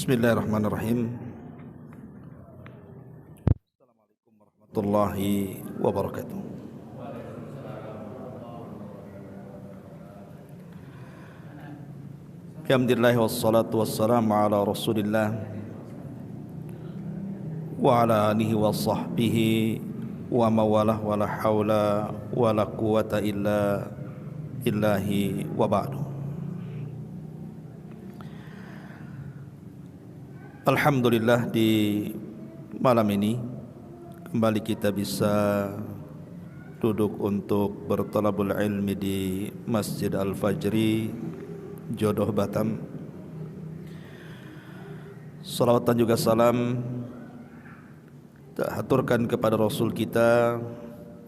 Bismillahirrahmanirrahim. Assalamualaikum warahmatullahi wabarakatuh. Alhamdulillah wassalatu wassalamu ala Rasulillah wa ala alihi wa sahbihi wa mawalah wa la hawla wa la quwata illa billahi wa ba'du. Alhamdulillah, di malam ini kembali kita bisa duduk untuk bertalabul ilmi di Masjid Al-Fajri, Jodoh, Batam. Salawat dan juga salam kita haturkan kepada Rasul kita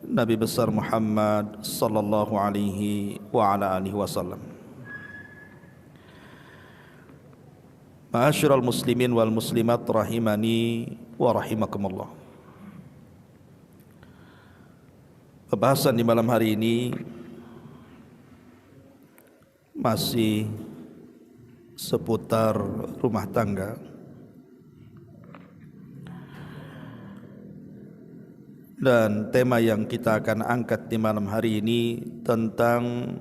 Nabi besar Muhammad sallallahu alaihi wa ala alihi wasallam. Ma'asyiral muslimin wal muslimat rahimani wa rahimakumullah. Pembahasan di malam hari ini masih seputar rumah tangga. Dan tema yang kita akan angkat di malam hari ini tentang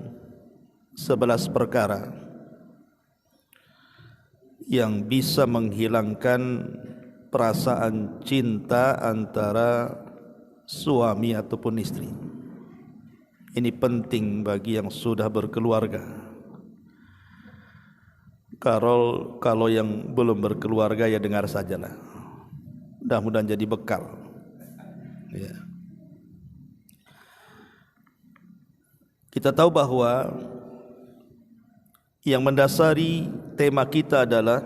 11 perkara yang bisa menghilangkan perasaan cinta antara suami ataupun istri. Ini penting bagi yang sudah berkeluarga. Kalau yang belum berkeluarga ya dengar sajalah. Mudah-mudahan jadi bekal. Ya. Kita tahu bahwa yang mendasari tema kita adalah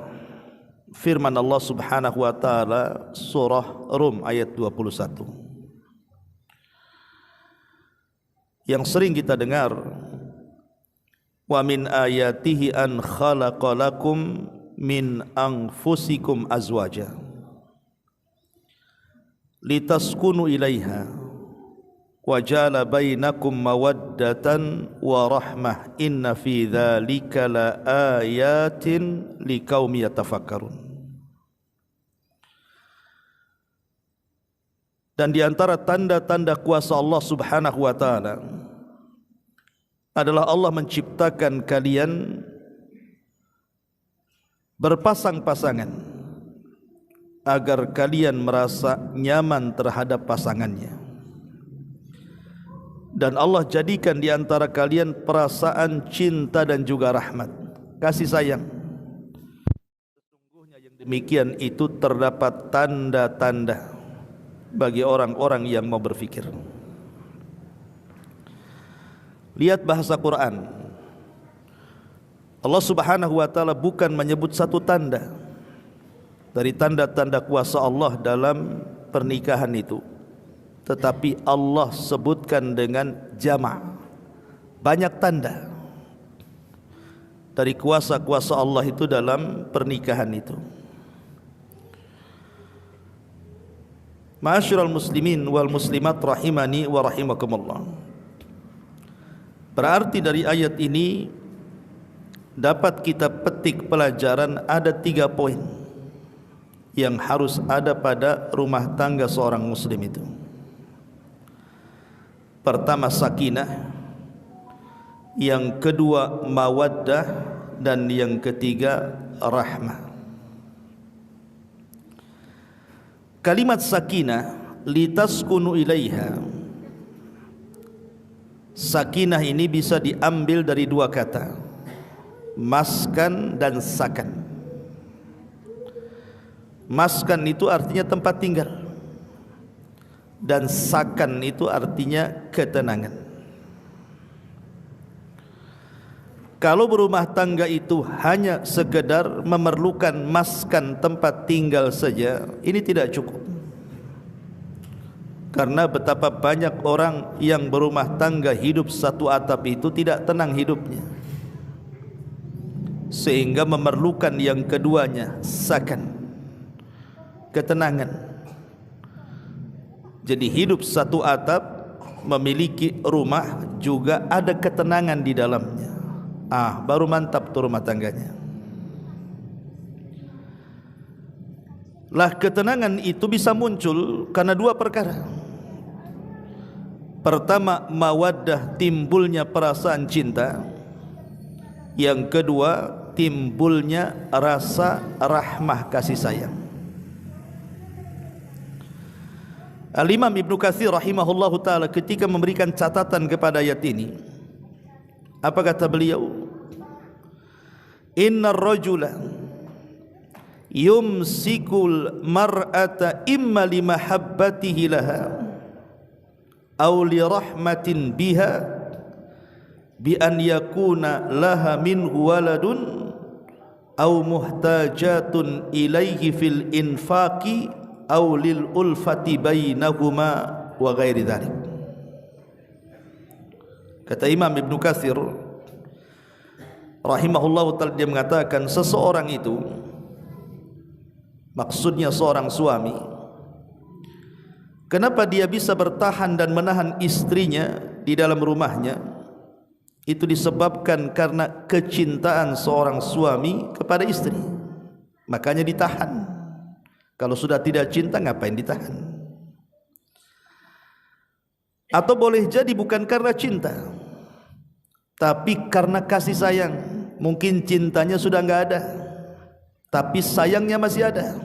firman Allah Subhanahu wa taala surah Rum ayat 21. Yang sering kita dengar, wa min ayatihi an khalaqalakum min anfusikum azwaja litaskunu ilaiha wa ja'ala bainakum mawaddatan wa rahmah inna fi dzalika la ayatin liqaumi yatafakkarun. Dan di antara tanda-tanda kuasa Allah Subhanahu wa taala adalah Allah menciptakan kalian berpasang-pasangan agar kalian merasa nyaman terhadap pasangannya. Dan Allah jadikan di antara kalian perasaan cinta dan juga rahmat, kasih sayang. Sesungguhnya yang demikian itu terdapat tanda-tanda bagi orang-orang yang mau berfikir. Lihat bahasa Quran. Allah Subhanahu wa taala bukan menyebut satu tanda dari tanda-tanda kuasa Allah dalam pernikahan itu, tetapi Allah sebutkan dengan jama', banyak tanda dari kuasa-kuasa Allah itu dalam pernikahan itu. Ma'asyiral muslimin wal muslimat rahimani wa rahimakumullah. Berarti dari ayat ini dapat kita petik pelajaran ada 3 poin yang harus ada pada rumah tangga seorang muslim itu. Pertama sakinah, yang kedua mawaddah, dan yang ketiga rahmah. Kalimat sakinah, litaskunu ilaiha. Sakinah ini bisa diambil dari 2 kata, maskan dan sakan. Maskan itu artinya tempat tinggal, dan sakan itu artinya ketenangan. Kalau berumah tangga itu hanya sekedar memerlukan maskan tempat tinggal saja, ini tidak cukup. Karena betapa banyak orang yang berumah tangga hidup satu atap itu tidak tenang hidupnya, sehingga memerlukan yang keduanya, sakan, ketenangan. Jadi hidup satu atap, memiliki rumah, juga ada ketenangan di dalamnya. Baru mantap tuh rumah tangganya. lah ketenangan itu bisa muncul karena dua perkara. Pertama, mawaddah, timbulnya perasaan cinta. Yang kedua, timbulnya rasa rahmah, kasih sayang. Al-Imam Ibnu Katsir rahimahullahu ta'ala ketika memberikan catatan kepada ayat ini, apa kata beliau? Innar rajula yumsikul mar'ata imma limahabbatihi laha aw li rahmatin biha bi an yakuna laha minhu waladun aw muhtajatun ilaihi fil infaqi aw lil ulfati bainahuma wa ghairi dzalik. Kata Imam Ibnu Katsir rahimahullahu ta'ala, dia mengatakan seseorang itu, maksudnya seorang suami, kenapa dia bisa bertahan dan menahan istrinya di dalam rumahnya? Itu disebabkan karena kecintaan seorang suami kepada istri, makanya ditahan. Kalau sudah tidak cinta, ngapain ditahan? Atau boleh jadi bukan karena cinta, tapi karena kasih sayang. Mungkin cintanya sudah enggak ada, tapi sayangnya masih ada.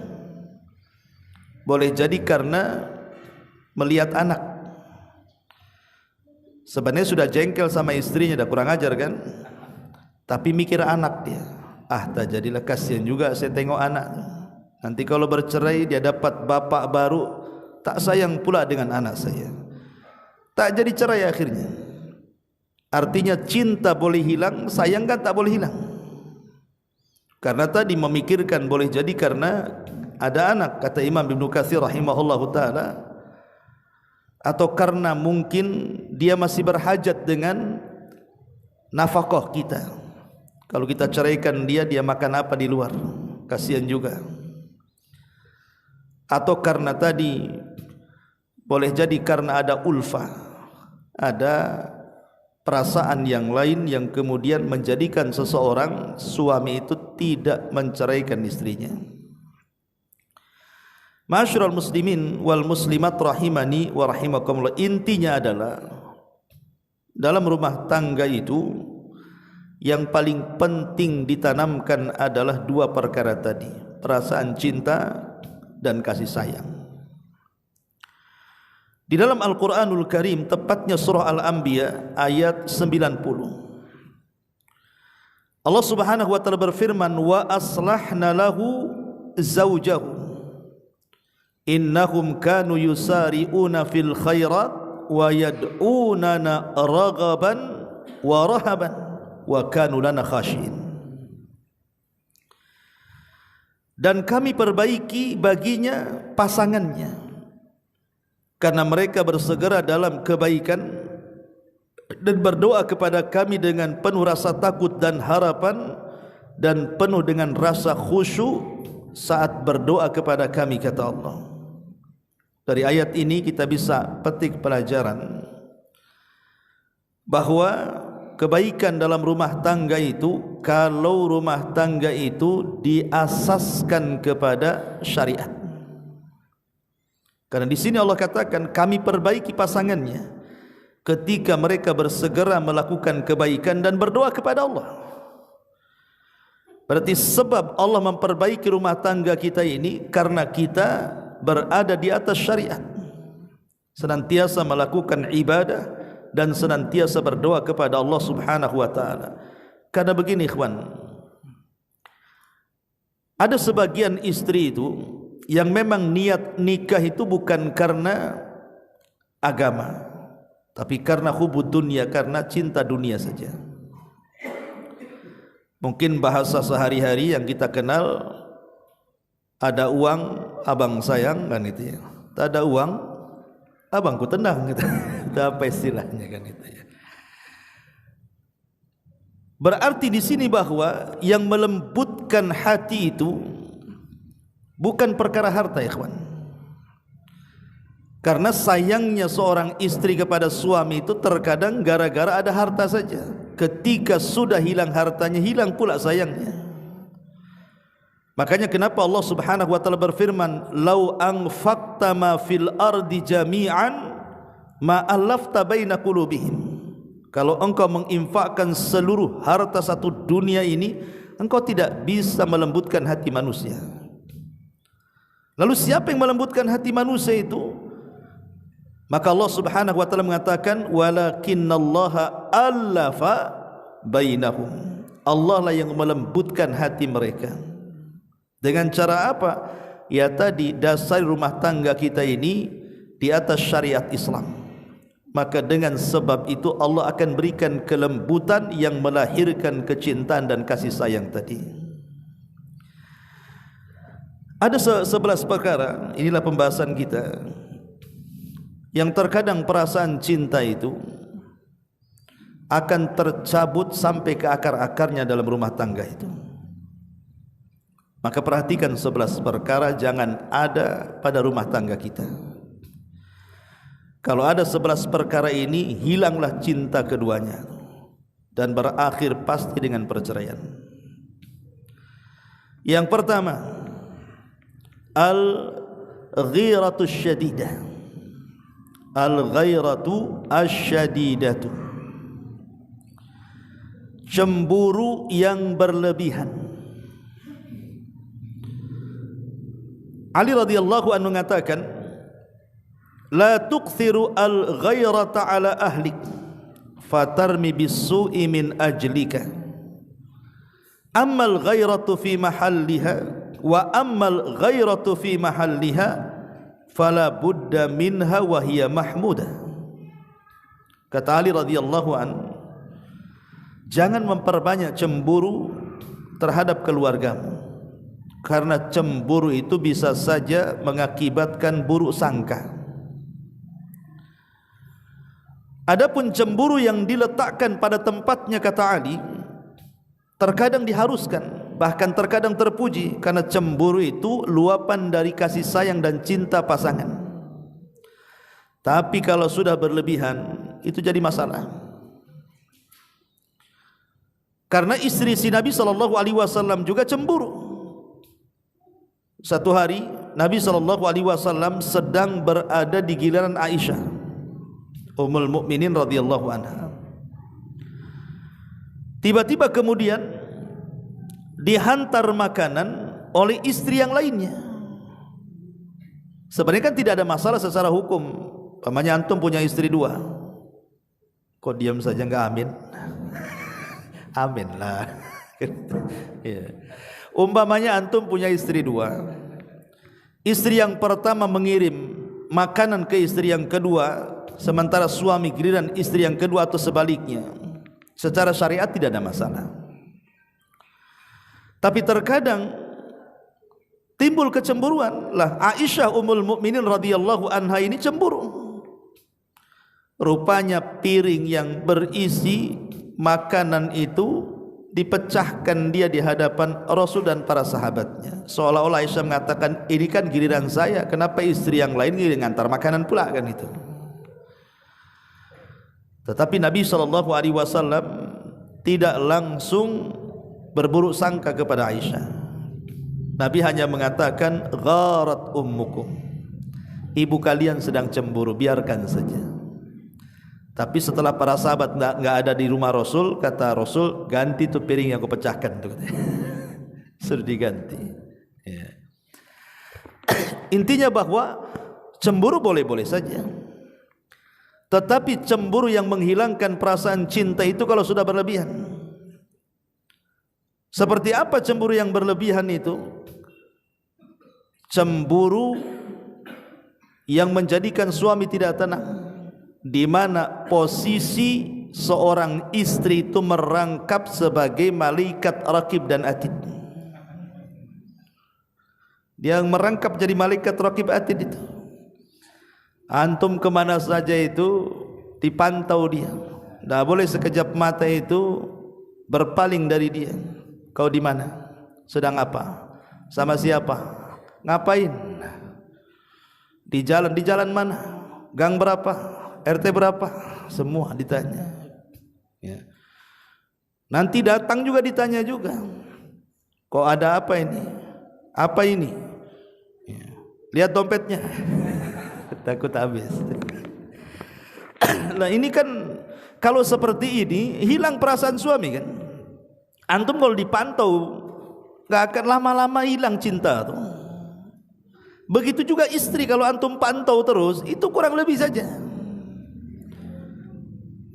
Boleh jadi karena melihat anak, sebenarnya sudah jengkel sama istrinya, dah kurang ajar kan, tapi mikir anak dia. Tak jadilah, kasihan juga saya tengok anak. Nanti kalau bercerai dia dapat bapak baru, tak sayang pula dengan anak saya. Tak jadi cerai akhirnya. Artinya cinta boleh hilang, sayang kan tak boleh hilang. Karena tadi memikirkan boleh jadi karena ada anak, kata Imam Ibnu Katsir rahimahullahu ta'ala, atau karena mungkin dia masih berhajat dengan nafkah kita. Kalau kita ceraikan dia, dia makan apa di luar, kasihan juga. Atau karena tadi boleh jadi karena ada ulfah, ada perasaan yang lain yang kemudian menjadikan seseorang suami itu tidak menceraikan istrinya. Ma'asyiral muslimin wal muslimat rahimani wa rahimakumullah, intinya adalah dalam rumah tangga itu yang paling penting ditanamkan adalah dua perkara tadi, perasaan cinta dan kasih sayang. Di dalam Al-Quranul Karim, tepatnya surah Al-Anbiya ayat 90, Allah subhanahu wa ta'ala berfirman, wa aslahna lahu zawjahu innahum kanu yusari'una fil khairat wa yad'unana raghaban wa rahaban wa kanu lana khashin. Dan kami perbaiki baginya pasangannya, karena mereka bersegera dalam kebaikan dan berdoa kepada kami dengan penuh rasa takut dan harapan, dan penuh dengan rasa khusyuk saat berdoa kepada kami, kata Allah. Dari ayat ini kita bisa petik pelajaran bahwa kebaikan dalam rumah tangga itu, kalau rumah tangga itu diasaskan kepada syariat. Karena di sini Allah katakan kami perbaiki pasangannya ketika mereka bersegera melakukan kebaikan dan berdoa kepada Allah. Berarti sebab Allah memperbaiki rumah tangga kita ini karena kita berada di atas syariat, senantiasa melakukan ibadah dan senantiasa berdoa kepada Allah subhanahu wa ta'ala. Karena begini ikhwan, ada sebagian istri itu yang memang niat nikah itu bukan karena agama, tapi karena hubud dunia, karena cinta dunia saja. Mungkin bahasa sehari-hari yang kita kenal, ada uang abang sayang, kan itu ya. Tak ada uang abangku tenang gitu. Itu apa istilahnya kan itu ya. Berarti di sini bahwa yang melembutkan hati itu bukan perkara harta, ikhwan. Karena sayangnya seorang istri kepada suami itu terkadang gara-gara ada harta saja. Ketika sudah hilang hartanya, hilang pula sayangnya. Makanya kenapa Allah Subhanahu wa taala berfirman, "Lau anfaqta ma fil ardi jami'an ma allafta baina qulubihim." Kalau engkau menginfakkan seluruh harta satu dunia ini, engkau tidak bisa melembutkan hati manusia. Lalu siapa yang melembutkan hati manusia itu? Maka Allah Subhanahu wa taala mengatakan, "Walakinnallaha allafa bainahum." Allah lah yang melembutkan hati mereka. Dengan cara apa? Ya tadi, dasar rumah tangga kita ini di atas syariat Islam. Maka dengan sebab itu Allah akan berikan kelembutan yang melahirkan kecintaan dan kasih sayang tadi. Ada 11 perkara, inilah pembahasan kita, yang terkadang perasaan cinta itu akan tercabut sampai ke akar-akarnya dalam rumah tangga itu. Maka perhatikan 11 perkara jangan ada pada rumah tangga kita. Kalau ada 11 perkara ini, hilanglah cinta keduanya dan berakhir pasti dengan perceraian. Yang pertama, al-ghiratu syadidah. Al-ghiratu asyadidatu, cemburu yang berlebihan. Ali radhiyallahu anhu mengatakan, la tukthiru al-ghairata ala ahlik fatarmi bis-su'i min ajlika. Ammal ghairatu fi mahalliha wa ammal ghairatu fi mahalliha fala budda minha wa hiya mahmudah. Kata Ali radhiyallahu anhu, jangan memperbanyak cemburu terhadap keluargamu, karena cemburu itu bisa saja mengakibatkan buruk sangka. Adapun cemburu yang diletakkan pada tempatnya, kata Ali, terkadang diharuskan, bahkan terkadang terpuji, karena cemburu itu luapan dari kasih sayang dan cinta pasangan. Tapi kalau sudah berlebihan, itu jadi masalah. Karena istri si Nabi SAW juga cemburu. Satu hari Nabi SAW sedang berada di giliran Aisyah Ummul Mukminin radhiyallahu anha. Tiba-tiba kemudian dihantar makanan oleh istri yang lainnya. Sebenarnya kan tidak ada masalah secara hukum. Pamannya antum punya istri 2. Kok diam saja, enggak amin? Amin lah. Ya. Umpamanya antum punya istri 2. Istri yang pertama mengirim makanan ke istri yang kedua, sementara suami giliran istri yang kedua atau sebaliknya. Secara syariat tidak ada masalah. Tapi terkadang timbul kecemburuan. Lah Aisyah Ummul Mukminin radhiyallahu anha ini cemburu. Rupanya piring yang berisi makanan itu dipecahkan dia di hadapan Rasul dan para sahabatnya. Seolah-olah Aisyah mengatakan, ini kan giliran saya, kenapa istri yang lain ngantar makanan pula, kan itu. Tetapi Nabi SAW tidak langsung berburuk sangka kepada Aisyah. Nabi hanya mengatakan, gharat ummukum, ibu kalian sedang cemburu, biarkan saja. Tapi setelah para sahabat enggak ada di rumah Rasul, kata Rasul, ganti tuh piring yang aku pecahkan tuh. Suruh diganti. Ya. Intinya bahwa cemburu boleh-boleh saja. Tetapi cemburu yang menghilangkan perasaan cinta itu kalau sudah berlebihan. Seperti apa cemburu yang berlebihan itu? Cemburu yang menjadikan suami tidak tenang, di mana posisi seorang istri itu merangkap sebagai malaikat raqib dan atid. Dia merangkap jadi malaikat raqib atid itu. Antum kemana saja itu dipantau dia. Tidak boleh sekejap mata itu berpaling dari dia. Kau di mana? Sedang apa? Sama siapa? Ngapain? Di jalan mana? Gang berapa? RT berapa? Semua ditanya. Ya. Nanti datang juga ditanya juga. Kok ada apa ini? Apa ini? Lihat dompetnya. Takut habis. Nah ini kan kalau seperti ini hilang perasaan suami kan. Antum kalau dipantau gak akan lama-lama hilang cinta tuh. Begitu juga istri, kalau antum pantau terus itu kurang lebih saja.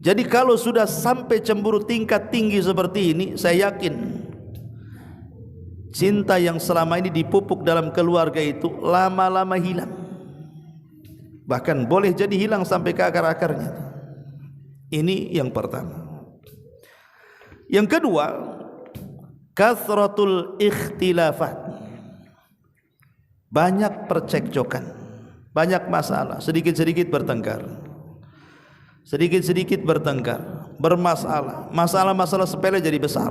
Jadi kalau sudah sampai cemburu tingkat tinggi seperti ini, saya yakin cinta yang selama ini dipupuk dalam keluarga itu lama-lama hilang. Bahkan boleh jadi hilang sampai ke akar-akarnya. Ini yang pertama. Yang kedua, kasratul ikhtilafat. Banyak percekcokan, banyak masalah, sedikit-sedikit bertengkar. Sedikit-sedikit bertengkar, bermasalah, masalah-masalah sepele jadi besar.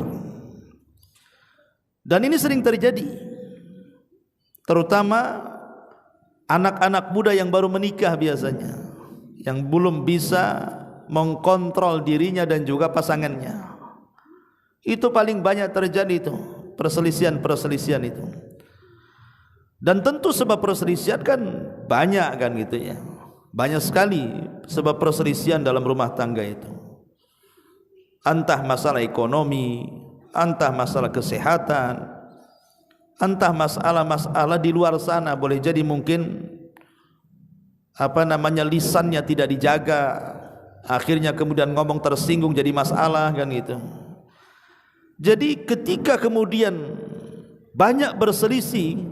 Dan ini sering terjadi, terutama anak-anak muda yang baru menikah biasanya, yang belum bisa mengkontrol dirinya dan juga pasangannya. Itu paling banyak terjadi itu, perselisihan-perselisihan itu. Dan tentu sebab perselisihan kan banyak kan gitu ya. Banyak sekali sebab perselisihan dalam rumah tangga itu. Entah masalah ekonomi, entah masalah kesehatan, entah masalah-masalah di luar sana. Boleh jadi mungkin lisannya tidak dijaga, akhirnya kemudian ngomong tersinggung jadi masalah kan gitu. Jadi ketika kemudian banyak berselisih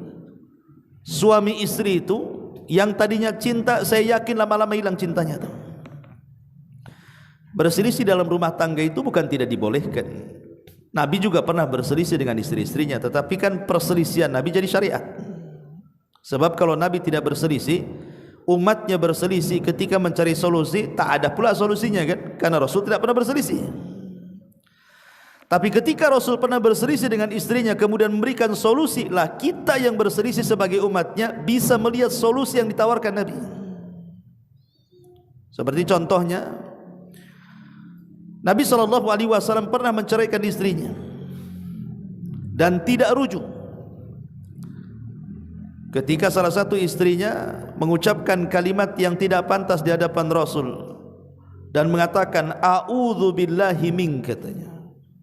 suami istri itu, yang tadinya cinta, saya yakin lama-lama hilang cintanya tuh. Berselisih dalam rumah tangga itu bukan tidak dibolehkan. Nabi juga pernah berselisih dengan istri-istrinya, tetapi kan perselisihan Nabi jadi syariat. Sebab kalau Nabi tidak berselisih, umatnya berselisih ketika mencari solusi, tak ada pula solusinya kan, karena Rasul tidak pernah berselisih. Tapi ketika Rasul pernah berselisih dengan istrinya kemudian memberikan solusi, lah kita yang berselisih sebagai umatnya bisa melihat solusi yang ditawarkan Nabi. Seperti contohnya, Nabi SAW pernah menceraikan istrinya dan tidak rujuk. Ketika salah satu istrinya mengucapkan kalimat yang tidak pantas di hadapan Rasul dan mengatakan a'udzu billahi mink, katanya,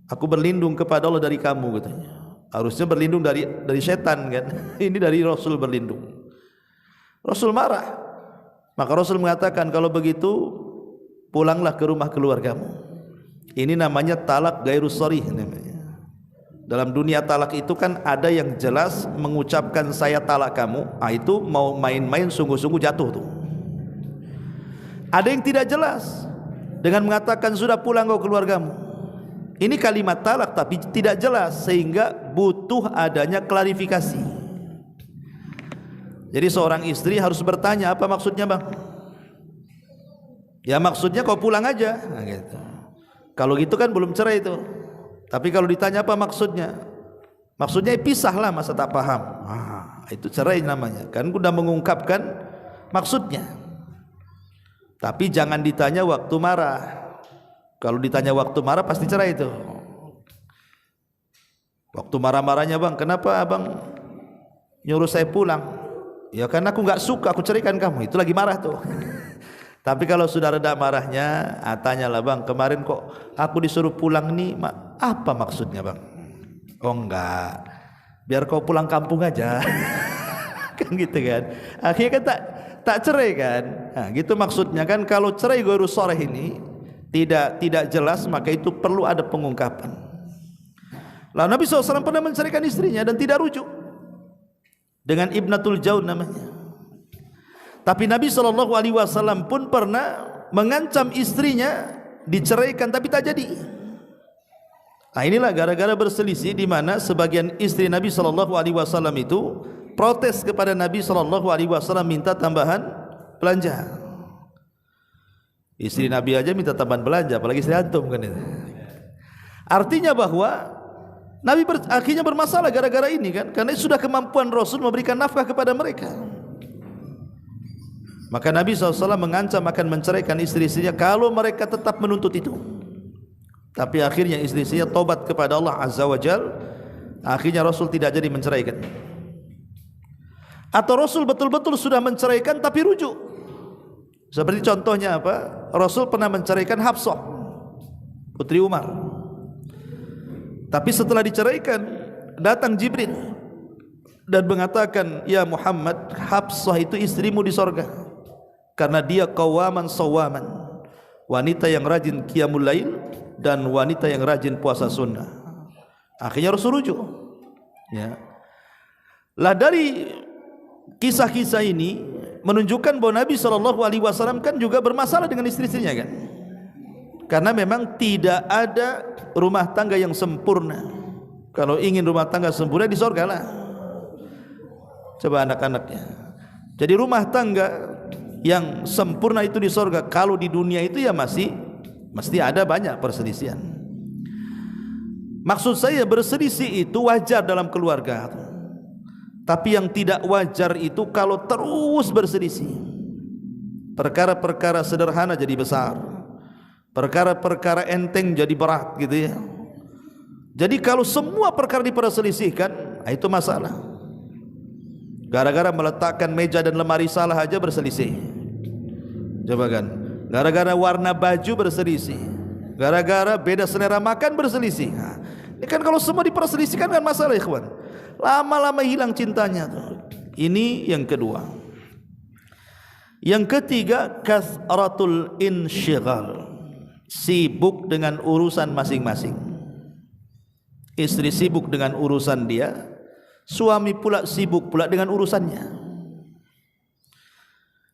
aku berlindung kepada Allah dari kamu, katanya. Harusnya berlindung dari setan kan. Ini dari Rasul berlindung. Rasul marah. Maka Rasul mengatakan, kalau begitu pulanglah ke rumah keluargamu. Ini namanya talak ghairus sharih namanya. Dalam dunia talak itu kan ada yang jelas mengucapkan saya talak kamu, itu mau main-main sungguh-sungguh jatuh tuh. Ada yang tidak jelas dengan mengatakan sudah pulang kau keluargamu. Ini kalimat talak tapi tidak jelas, sehingga butuh adanya klarifikasi. Jadi seorang istri harus bertanya, apa maksudnya bang? Ya maksudnya kau pulang aja, nah, gitu. Kalau gitu kan belum cerai itu. Tapi kalau ditanya apa maksudnya? Maksudnya pisahlah, masa tak paham. Itu cerai namanya. Kan sudah mengungkapkan maksudnya. Tapi jangan ditanya waktu marah. Kalau ditanya waktu marah pasti cerai itu. Waktu marah-marahnya, bang, kenapa abang nyuruh saya pulang? Ya karena aku nggak suka, aku ceraikan kamu. Itu lagi marah tuh. Tapi kalau sudah reda marahnya, tanyalah, bang, kemarin kok aku disuruh pulang nih, apa maksudnya bang? Oh enggak, biar kau pulang kampung aja. Kan gitu kan. Akhirnya kan tak cerai kan. Nah, gitu maksudnya kan. Kalau cerai ghairus sharih ini tidak jelas, maka itu perlu ada pengungkapan. Lalu Nabi SAW pernah menceraikan istrinya dan tidak rujuk dengan Ibnatul Jaun namanya. Tapi Nabi SAW pun pernah mengancam istrinya diceraikan tapi tak jadi. Nah inilah gara-gara berselisih, di mana sebagian istri Nabi SAW itu protes kepada Nabi SAW, minta tambahan belanja. Istri Nabi aja minta tambahan belanja, apalagi istri antum kan itu. Artinya bahwa Nabi akhirnya bermasalah gara-gara ini kan, karena sudah kemampuan Rasul memberikan nafkah kepada mereka. Maka Nabi SAW mengancam akan menceraikan istri-istrinya kalau mereka tetap menuntut itu. Tapi akhirnya istri-istrinya tobat kepada Allah Azza wa Jal. Akhirnya Rasul tidak jadi menceraikan. Atau Rasul betul-betul sudah menceraikan tapi rujuk. Seperti contohnya apa? Rasul pernah menceraikan Hafsah, putri Umar. Tapi setelah diceraikan, datang Jibril dan mengatakan, "Ya Muhammad, Hafsah itu istrimu di sorga, karena dia qawaman sawaman, wanita yang rajin qiyamul lail dan wanita yang rajin puasa sunnah." Akhirnya Rasul rujuk. Ya. Lah dari kisah-kisah ini menunjukkan bahwa Nabi SAW kan juga bermasalah dengan istri-istrinya kan. Karena memang tidak ada rumah tangga yang sempurna. Kalau ingin rumah tangga sempurna di surga lah. Coba anak-anaknya. Jadi rumah tangga yang sempurna itu di surga. Kalau di dunia itu ya mesti ada banyak perselisihan. Maksud saya berselisih itu wajar dalam keluarga. Tapi yang tidak wajar itu kalau terus berselisih. Perkara-perkara sederhana jadi besar, perkara-perkara enteng jadi berat gitu ya. Jadi kalau semua perkara diperselisihkan, itu masalah. Gara-gara meletakkan meja dan lemari salah aja berselisih. Coba kan, gara-gara warna baju berselisih, gara-gara beda selera makan berselisih. Nah, ini kan kalau semua diperselisihkan kan masalah, ikhwan. Lama-lama hilang cintanya tuh. Ini yang kedua. Yang ketiga, kasratul insyighal, sibuk dengan urusan masing-masing. Istri sibuk dengan urusan dia, suami pula sibuk pula dengan urusannya.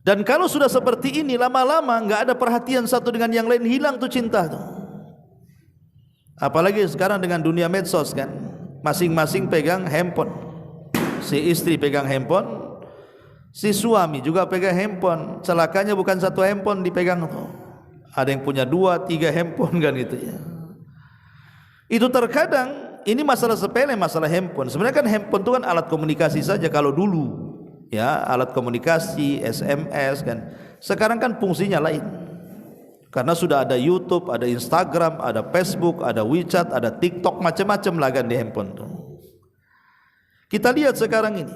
Dan kalau sudah seperti ini, lama-lama enggak ada perhatian satu dengan yang lain, hilang tuh cinta tuh. Apalagi sekarang dengan dunia medsos kan, masing-masing pegang handphone. Si istri pegang handphone, si suami juga pegang handphone. Celakanya bukan satu handphone dipegang tuh. Ada yang punya 2, 3 handphone kan gitu ya. Itu terkadang ini masalah sepele, masalah handphone. Sebenarnya kan handphone itu kan alat komunikasi saja kalau dulu. Ya, alat komunikasi, SMS kan. Sekarang kan fungsinya lain. Karena sudah ada YouTube, ada Instagram, ada Facebook, ada WeChat, ada TikTok, macam-macam lah kan di handphone tuh. Kita lihat sekarang ini,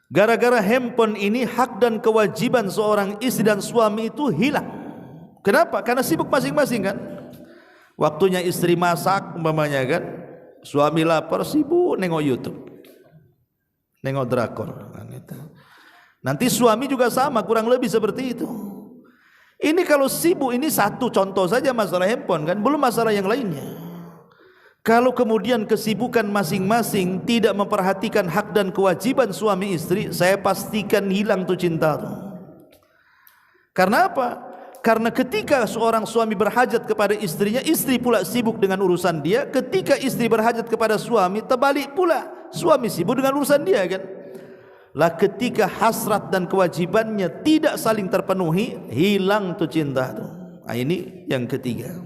gara-gara handphone ini hak dan kewajiban seorang istri dan suami itu hilang. Kenapa? Karena sibuk masing-masing kan. Waktunya istri masak umpamanya kan, suami lapar sibuk nengok YouTube, nengok drakor kan gitu. Nanti suami juga sama, kurang lebih seperti itu. Ini kalau sibuk, ini satu contoh saja masalah handphone kan, belum masalah yang lainnya. Kalau kemudian kesibukan masing-masing tidak memperhatikan hak dan kewajiban suami istri, saya pastikan hilang tuh cinta tuh. Karena apa? Karena ketika seorang suami berhajat kepada istrinya, istri pula sibuk dengan urusan dia. Ketika istri berhajat kepada suami, terbalik pula, suami sibuk dengan urusan dia kan. Lah ketika hasrat dan kewajibannya tidak saling terpenuhi, hilang tuh cinta tuh. Nah, ini yang ketiga.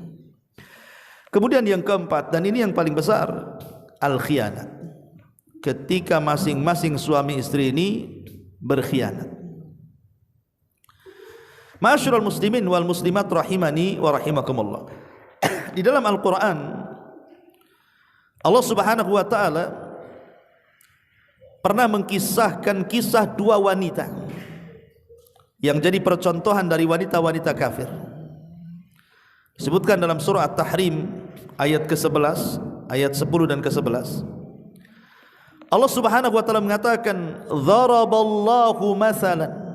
Kemudian yang keempat, dan ini yang paling besar, al-khianat. Ketika masing-masing suami istri ini berkhianat. Ma'asyiral muslimin wal muslimat rahimani wa rahimakumullah. Di dalam Al-Qur'an Allah Subhanahu wa taala pernah mengkisahkan kisah 2 wanita yang jadi percontohan dari wanita-wanita kafir. Disebutkan dalam surah At-Tahrim ayat ke-11, ayat 10 dan ke-11. Allah Subhanahu wa taala mengatakan, "Dharaballahu mathalan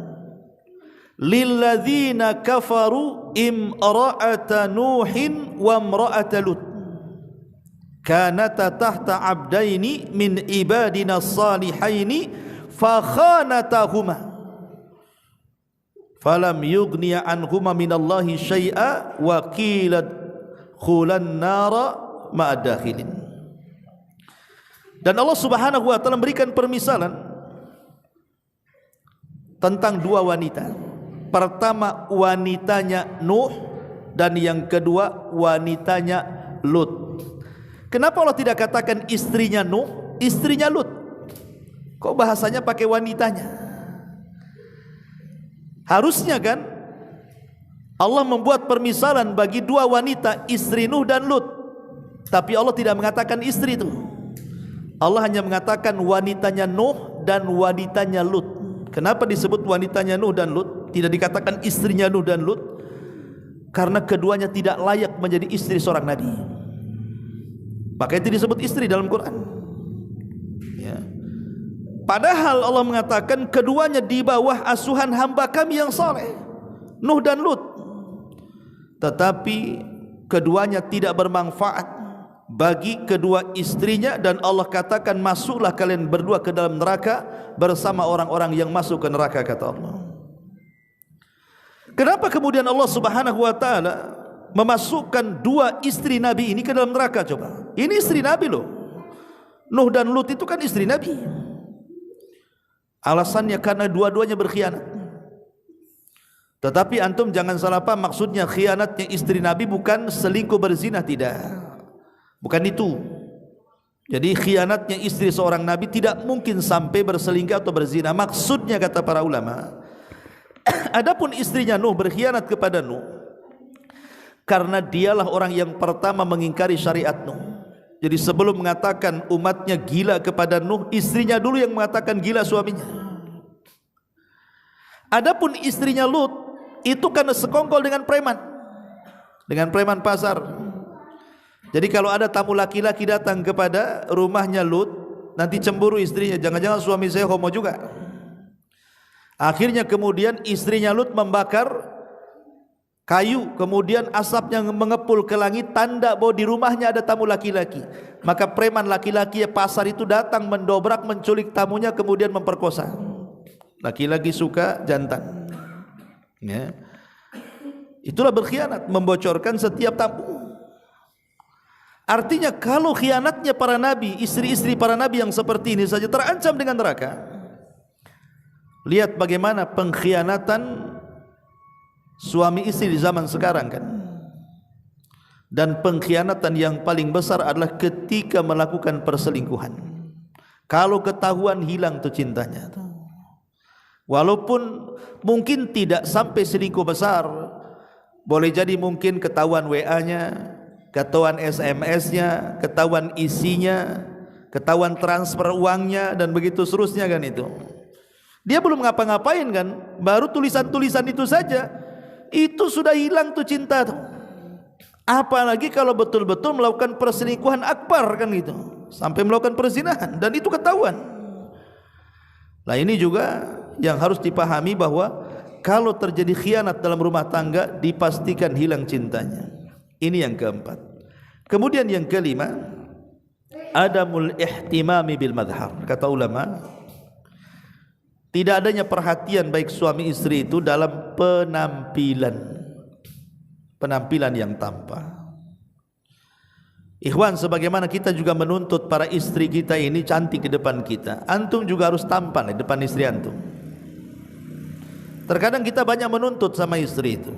lilladzina kafaru imra'ata Nuhin wa imra'ata Lut kanata tahta abdaini min ibadina salihaini fakhanatahuma falam yughniya anhuma minallahi syai'a wa qila khulan nara ma'adakhilin." Dan Allah Subhanahu wa taala memberikan permisalan tentang 2 wanita. Pertama wanitanya Nuh dan yang kedua wanitanya Lut. Kenapa Allah tidak katakan istrinya Nuh, istrinya Lut? Kok bahasanya pakai wanitanya? Harusnya kan Allah membuat permisalan bagi 2 wanita, istri Nuh dan Lut. Tapi Allah tidak mengatakan istri itu. Allah hanya mengatakan wanitanya Nuh dan wanitanya Lut. Kenapa disebut wanitanya Nuh dan Lut? Tidak dikatakan istrinya Nuh dan Lut, karena keduanya tidak layak menjadi istri seorang nabi. Maka itu disebut istri dalam Quran. Ya. Padahal Allah mengatakan keduanya di bawah asuhan hamba kami yang saleh, Nuh dan Lut. Tetapi keduanya tidak bermanfaat bagi kedua istrinya, dan Allah katakan masuklah kalian berdua ke dalam neraka bersama orang-orang yang masuk ke neraka, kata Allah. Kenapa kemudian Allah Subhanahu wa taala memasukkan dua istri Nabi ini ke dalam neraka? Coba, ini istri Nabi loh. Nuh dan Lut itu kan istri Nabi. Alasannya karena dua-duanya berkhianat. Tetapi antum jangan salah paham, maksudnya khianatnya istri Nabi bukan selingkuh berzina, tidak. Bukan itu. Jadi khianatnya istri seorang Nabi tidak mungkin sampai berselingkuh atau berzina. Maksudnya kata para ulama, adapun istrinya Nuh berkhianat kepada Nuh karena dialah orang yang pertama mengingkari syariat Nuh. Jadi sebelum mengatakan umatnya gila kepada Nuh, istrinya dulu yang mengatakan gila suaminya. Adapun istrinya Lut itu karena sekongkol dengan preman pasar. Jadi kalau ada tamu laki-laki datang kepada rumahnya Lut, nanti cemburu istrinya, jangan-jangan suami saya homo juga. Akhirnya kemudian istrinya Lut membakar kayu, kemudian asapnya mengepul ke langit, tanda bahwa di rumahnya ada tamu laki-laki. Maka preman laki-laki pasar itu datang mendobrak, menculik tamunya, kemudian memperkosa. Laki-laki suka jantan, ya. Itulah berkhianat, membocorkan setiap tamu. Artinya kalau khianatnya para nabi, istri-istri para nabi yang seperti ini saja terancam dengan neraka, lihat bagaimana pengkhianatan suami istri di zaman sekarang kan. Dan pengkhianatan yang paling besar adalah ketika melakukan perselingkuhan. Kalau ketahuan, hilang tuh cintanya. Walaupun mungkin tidak sampai selingkuh besar, boleh jadi mungkin ketahuan WA-nya, ketahuan SMS-nya, ketahuan isinya, ketahuan transfer uangnya, dan begitu seterusnya kan itu. Dia belum ngapa-ngapain kan, baru tulisan-tulisan itu saja, itu sudah hilang tuh cinta tuh. Apalagi kalau betul-betul melakukan perselingkuhan akbar kan gitu, sampai melakukan perzinahan, dan itu ketahuan. Nah ini juga yang harus dipahami, bahwa kalau terjadi khianat dalam rumah tangga dipastikan hilang cintanya. Ini yang keempat. Kemudian yang kelima, adamul ihtimami bil madhar. Kata ulama, tidak adanya perhatian baik suami istri itu dalam penampilan yang tampak. Ikhwan, sebagaimana kita juga menuntut para istri kita ini cantik di depan kita, antum juga harus tampan di depan istri antum. Terkadang kita banyak menuntut sama istri itu,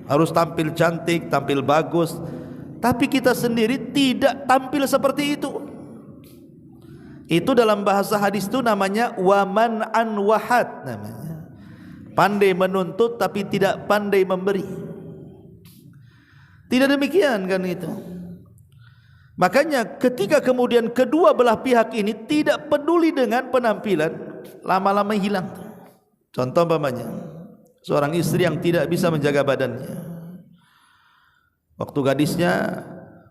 harus tampil cantik, tampil bagus, tapi kita sendiri tidak tampil seperti itu. Itu dalam bahasa hadis itu namanya waman an wahad, namanya pandai menuntut tapi tidak pandai memberi. Tidak demikian kan itu. Makanya ketika kemudian kedua belah pihak ini tidak peduli dengan penampilan, lama-lama hilang. Contoh umpamanya seorang istri yang tidak bisa menjaga badannya. Waktu gadisnya,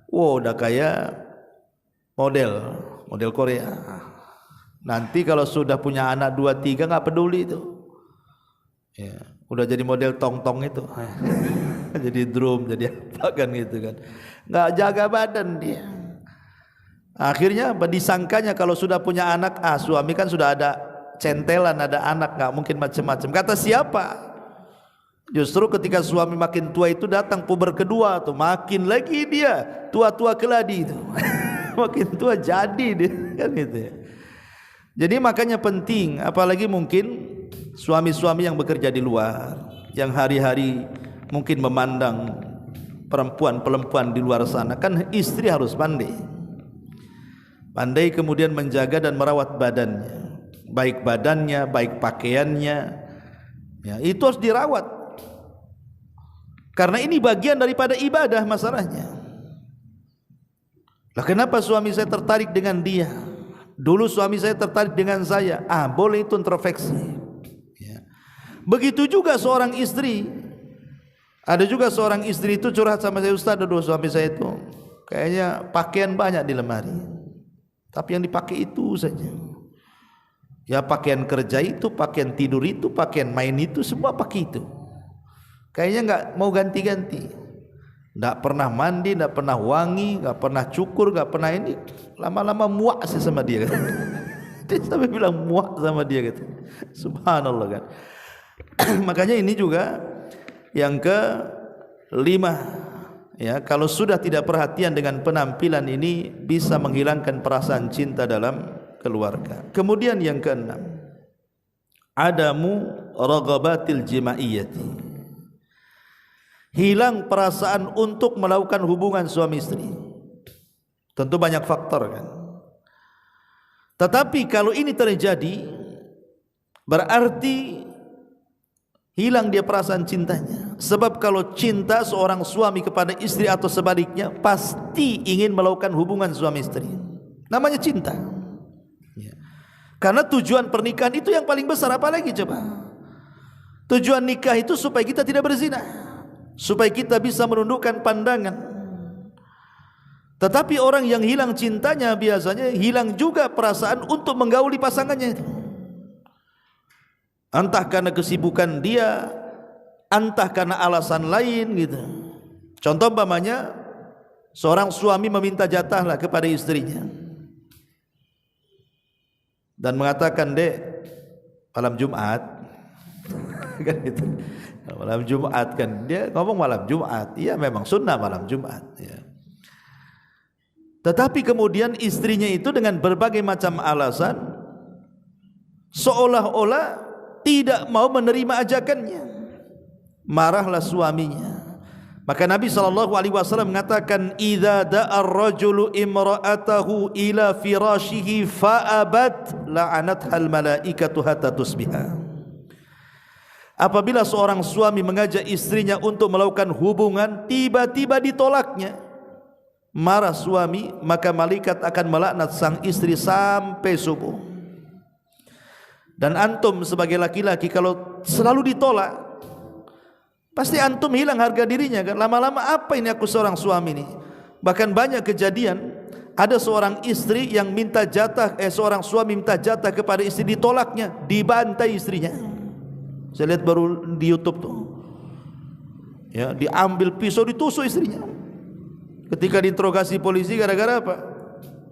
wow, udah kayak model Korea. Nanti kalau sudah punya anak 2-3 nggak peduli itu. Ya, udah jadi model tong-tong itu. Jadi drum, jadi apa kan gitu kan. Nggak jaga badan dia. Akhirnya disangkanya kalau sudah punya anak, suami kan sudah ada centelan, ada anak, nggak mungkin macam-macam. Kata siapa? Justru ketika suami makin tua itu datang puber kedua tuh, makin lagi dia tua-tua keladi itu. Makin tua jadi dia kan gitu ya. Jadi makanya penting, apalagi mungkin suami-suami yang bekerja di luar, yang hari-hari mungkin memandang perempuan-perempuan di luar sana, kan istri harus pandai kemudian menjaga dan merawat badannya, baik pakaiannya, ya, itu harus dirawat, karena ini bagian daripada ibadah masalahnya. Lah kenapa suami saya tertarik dengan dia? Dulu suami saya tertarik dengan saya. Boleh itu introspeksi. Ya. Begitu juga seorang istri. Ada juga seorang istri itu curhat sama saya, Ustaz, dulu suami saya itu kayaknya pakaian banyak di lemari, tapi yang dipakai itu saja. Ya pakaian kerja itu, pakaian tidur itu, pakaian main itu, semua pakai itu. Kayaknya nggak mau ganti-ganti. Nggak pernah mandi, nggak pernah wangi, nggak pernah cukur, nggak pernah ini. Lama-lama muak sih sama dia. Dia sampai bilang muak sama dia gitu. Subhanallah kan. Makanya ini juga yang kelima, ya, kalau sudah tidak perhatian dengan penampilan ini bisa menghilangkan perasaan cinta dalam keluarga. Kemudian yang keenam, adamu raghabatil jimaiyati, hilang perasaan untuk melakukan hubungan suami istri. Tentu banyak faktor kan. Tetapi kalau ini terjadi, berarti hilang dia perasaan cintanya. Sebab kalau cinta seorang suami kepada istri atau sebaliknya, pasti ingin melakukan hubungan suami istri. Namanya cinta. Ya. Karena tujuan pernikahan itu yang paling besar. Apalagi coba, tujuan nikah itu supaya kita tidak berzina, supaya kita bisa menundukkan pandangan. Tetapi orang yang hilang cintanya biasanya hilang juga perasaan untuk menggauli pasangannya itu. Entah karena kesibukan dia, entah karena alasan lain gitu. Contoh umpamanya seorang suami meminta jatahlah kepada istrinya dan mengatakan, "Dek, malam Jumat." Kan itu. Malam Jumat kan, dia ngomong malam Jumat. Iya memang sunnah malam Jumat, ya. Tetapi kemudian istrinya itu dengan berbagai macam alasan seolah-olah tidak mau menerima ajakannya. Marahlah suaminya. Maka Nabi SAW mengatakan, "Idza da'a ar-rajulu imra'atahu ila firashihi fa'abat la'anathal malaikatu hatta tusbiha." Apabila seorang suami mengajak istrinya untuk melakukan hubungan, tiba-tiba ditolaknya, marah suami, maka malaikat akan melaknat sang istri sampai subuh. Dan antum sebagai laki-laki kalau selalu ditolak, pasti antum hilang harga dirinya kan. Lama-lama apa ini aku seorang suami ini. Bahkan banyak kejadian, ada seorang istri yang minta jatah, seorang suami minta jatah kepada istri, ditolaknya, dibantai istrinya. Saya lihat baru di YouTube tuh, ya, diambil pisau ditusuk istrinya. Ketika diinterogasi polisi, gara-gara apa?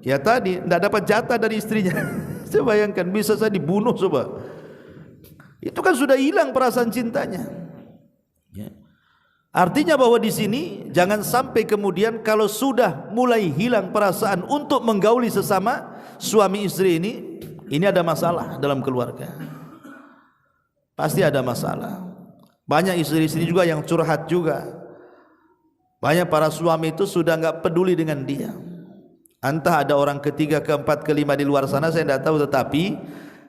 Ya tadi tidak dapat jatah dari istrinya. Saya bayangkan bisa saya dibunuh coba. Itu kan sudah hilang perasaan cintanya. Ya. Artinya bahwa di sini jangan sampai kemudian kalau sudah mulai hilang perasaan untuk menggauli sesama suami istri ini ada masalah dalam keluarga. Pasti ada masalah. Banyak istri-istri juga yang curhat juga. Banyak para suami itu sudah enggak peduli dengan dia. Entah ada orang ketiga, keempat, kelima di luar sana, saya tidak tahu. Tetapi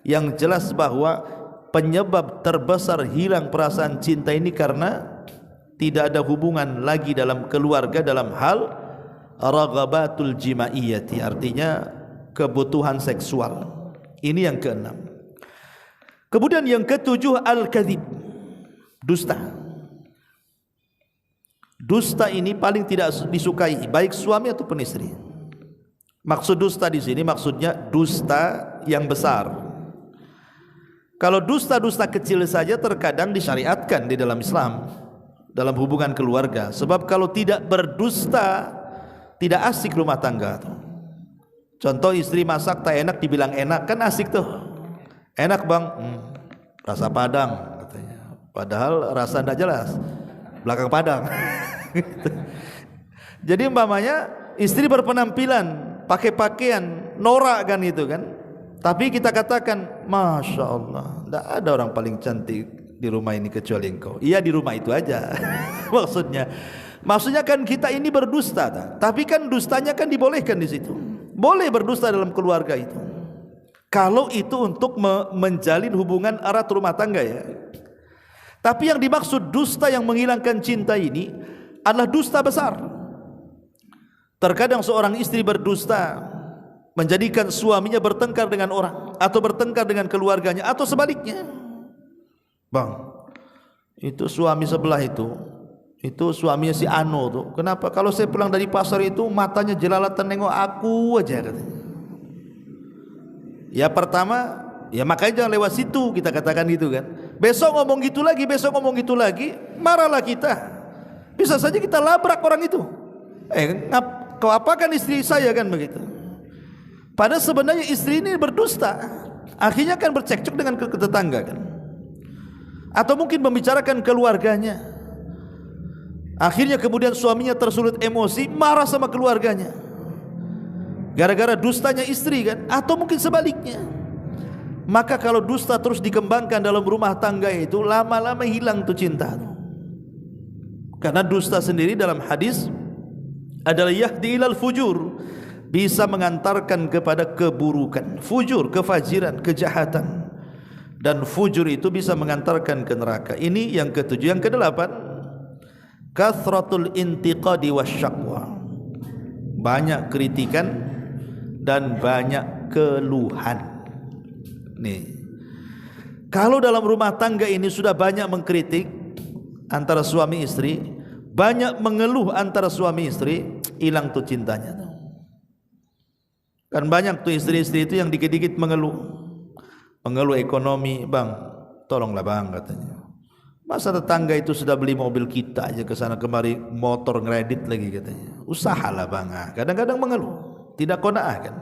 yang jelas bahwa penyebab terbesar hilang perasaan cinta ini karena tidak ada hubungan lagi dalam keluarga dalam hal raghabatul jimaiyati, artinya kebutuhan seksual. Ini yang keenam. Kemudian yang ketujuh, al-kadzib, dusta. Dusta ini paling tidak disukai baik suami ataupun istri. Maksud dusta di sini maksudnya dusta yang besar. Kalau dusta-dusta kecil saja terkadang disyariatkan di dalam Islam, dalam hubungan keluarga. Sebab kalau tidak berdusta tidak asik rumah tangga. Contoh istri masak tak enak dibilang enak, kan asik tuh. Enak bang, rasa Padang katanya. Padahal rasa tidak jelas, belakang Padang. Jadi umpamanya istri berpenampilan pakai pakaian norak kan itu kan, tapi kita katakan Masya Allah, tidak ada orang paling cantik di rumah ini kecuali engkau. Iya di rumah itu aja. Maksudnya kan kita ini berdusta, tapi kan dustanya kan dibolehkan di situ. Boleh berdusta dalam keluarga itu, kalau itu untuk menjalin hubungan erat rumah tangga ya. Tapi yang dimaksud dusta yang menghilangkan cinta ini adalah dusta besar. Terkadang seorang istri berdusta menjadikan suaminya bertengkar dengan orang atau bertengkar dengan keluarganya atau sebaliknya. Bang, itu suami sebelah itu suaminya si Ano tuh. Kenapa? Kalau saya pulang dari pasar itu matanya jelalatan nengok aku aja katanya. Ya pertama, ya makanya jangan lewat situ, kita katakan gitu kan. Besok ngomong gitu lagi, marahlah kita. Bisa saja kita labrak orang itu. Kau apakan istri saya kan begitu. Padahal sebenarnya istri ini berdusta. Akhirnya kan bercekcok dengan tetangga kan. Atau mungkin membicarakan keluarganya. Akhirnya kemudian suaminya tersulut emosi, marah sama keluarganya. Gara-gara dustanya istri kan. Atau mungkin sebaliknya. Maka kalau dusta terus dikembangkan dalam rumah tangga itu, lama-lama hilang tuh cinta. Karena dusta sendiri dalam hadis adalah yahdi ilal fujur, bisa mengantarkan kepada keburukan. Fujur, kefajiran, kejahatan. Dan fujur itu bisa mengantarkan ke neraka. Ini yang ketujuh. Yang kedelapan, kathratul intiqadi wasyaqwa, banyak kritikan dan banyak keluhan. Nih, kalau dalam rumah tangga ini sudah banyak mengkritik antara suami istri, banyak mengeluh antara suami istri, hilang tuh cintanya tuh. Kan banyak tuh istri-istri itu yang dikit-dikit mengeluh ekonomi. Bang, tolonglah bang katanya, masa tetangga itu sudah beli mobil kita aja ke sana kemari, motor ngeredit lagi katanya. Usahalah bang. Kadang-kadang mengeluh, tidak qanaah kan.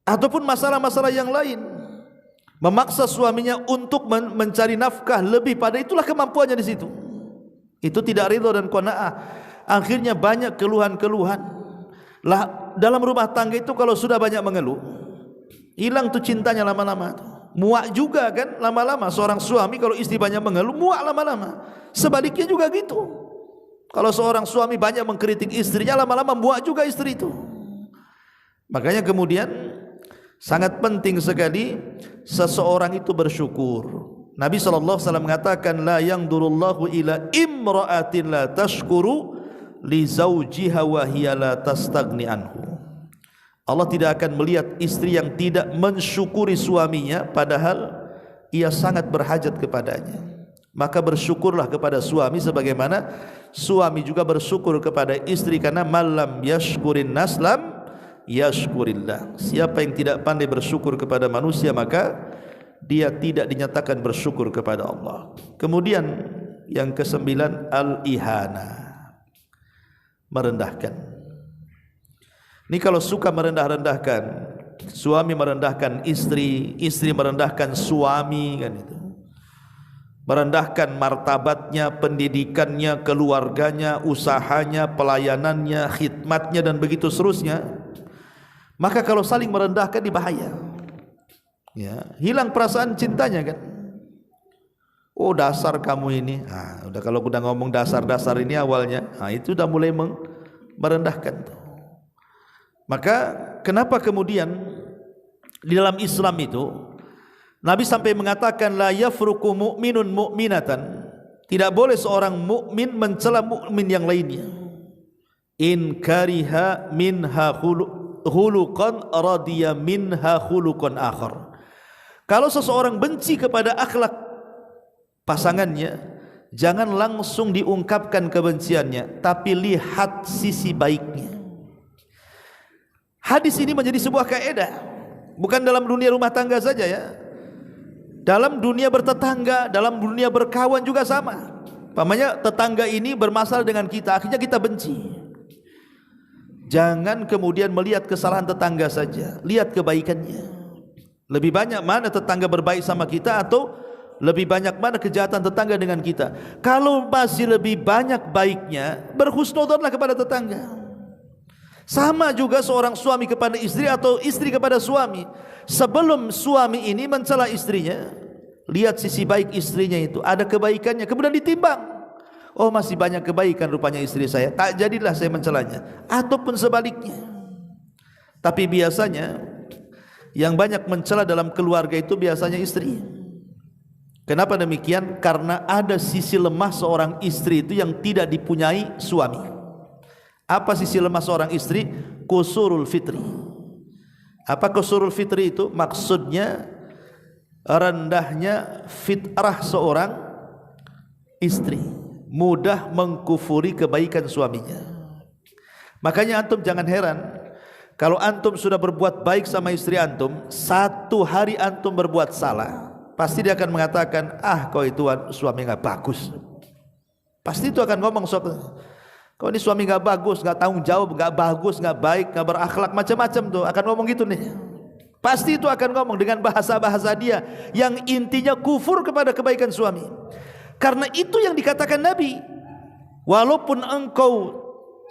Ataupun masalah-masalah yang lain, memaksa suaminya untuk mencari nafkah lebih pada itulah kemampuannya di situ. Itu tidak ridho dan qanaah. Akhirnya banyak keluhan-keluhan. Lah dalam rumah tangga itu kalau sudah banyak mengeluh, hilang tuh cintanya lama-lama. Muak juga kan lama-lama. Seorang suami kalau istri banyak mengeluh, muak lama-lama. Sebaliknya juga gitu. Kalau seorang suami banyak mengkritik istrinya, lama-lama muak juga istri itu. Makanya kemudian sangat penting sekali seseorang itu bersyukur. Nabi SAW mengatakan, la yangdurullahu ila imra'atin la tashkuru li zawjiha wa hiya la tastagni anhu. Allah tidak akan melihat istri yang tidak mensyukuri suaminya padahal ia sangat berhajat kepadanya. Maka bersyukurlah kepada suami sebagaimana suami juga bersyukur kepada istri, karena malam yashkurin naslam yashkurillah. Siapa yang tidak pandai bersyukur kepada manusia, maka dia tidak dinyatakan bersyukur kepada Allah. Kemudian yang kesembilan, al-ihana, merendahkan. Ini kalau suka merendah-rendahkan, suami merendahkan istri, istri merendahkan suami kan itu. Merendahkan martabatnya, pendidikannya, keluarganya, usahanya, pelayanannya, khidmatnya dan begitu seterusnya. Maka kalau saling merendahkan dibahaya. Ya, hilang perasaan cintanya kan. Oh dasar kamu ini. Udah kalau udah ngomong dasar-dasar ini awalnya, itu udah mulai merendahkan tuh. Maka kenapa kemudian di dalam Islam itu Nabi sampai mengatakan la yafruqu mu'minun mu'minatan, tidak boleh seorang mukmin mencela mukmin yang lainnya. In kariha minha khuluqan radiya minha khuluqan akhar. Kalau seseorang benci kepada akhlak pasangannya, jangan langsung diungkapkan kebenciannya, tapi lihat sisi baiknya. Hadis ini menjadi sebuah kaidah, bukan dalam dunia rumah tangga saja ya. Dalam dunia bertetangga, dalam dunia berkawan juga sama. Pamannya tetangga ini bermasalah dengan kita, akhirnya kita benci. Jangan kemudian melihat kesalahan tetangga saja, lihat kebaikannya. Lebih banyak mana tetangga berbaik sama kita, atau lebih banyak mana kejahatan tetangga dengan kita. Kalau masih lebih banyak baiknya, berhusnudzonlah kepada tetangga. Sama juga seorang suami kepada istri atau istri kepada suami. Sebelum suami ini mencela istrinya, lihat sisi baik istrinya itu, ada kebaikannya, kemudian ditimbang. Oh masih banyak kebaikan rupanya istri saya, tak jadilah saya mencelanya. Ataupun sebaliknya. Tapi biasanya yang banyak mencela dalam keluarga itu biasanya istri. Kenapa demikian? Karena ada sisi lemah seorang istri itu yang tidak dipunyai suami. Apa sisi lemah seorang istri? Qusurul fitri. Apa qusurul fitri itu? Maksudnya rendahnya fitrah seorang istri, mudah mengkufuri kebaikan suaminya. Makanya antum jangan heran kalau antum sudah berbuat baik sama istri antum, satu hari antum berbuat salah, pasti dia akan mengatakan, ah kau itu suami gak bagus. Pasti itu akan ngomong, kau ini suami gak bagus, gak tanggung jawab, gak bagus, gak baik, gak berakhlak, macam-macam tuh akan ngomong gitu nih. Pasti itu akan ngomong dengan bahasa-bahasa dia yang intinya kufur kepada kebaikan suami. Karena itu yang dikatakan Nabi, walaupun engkau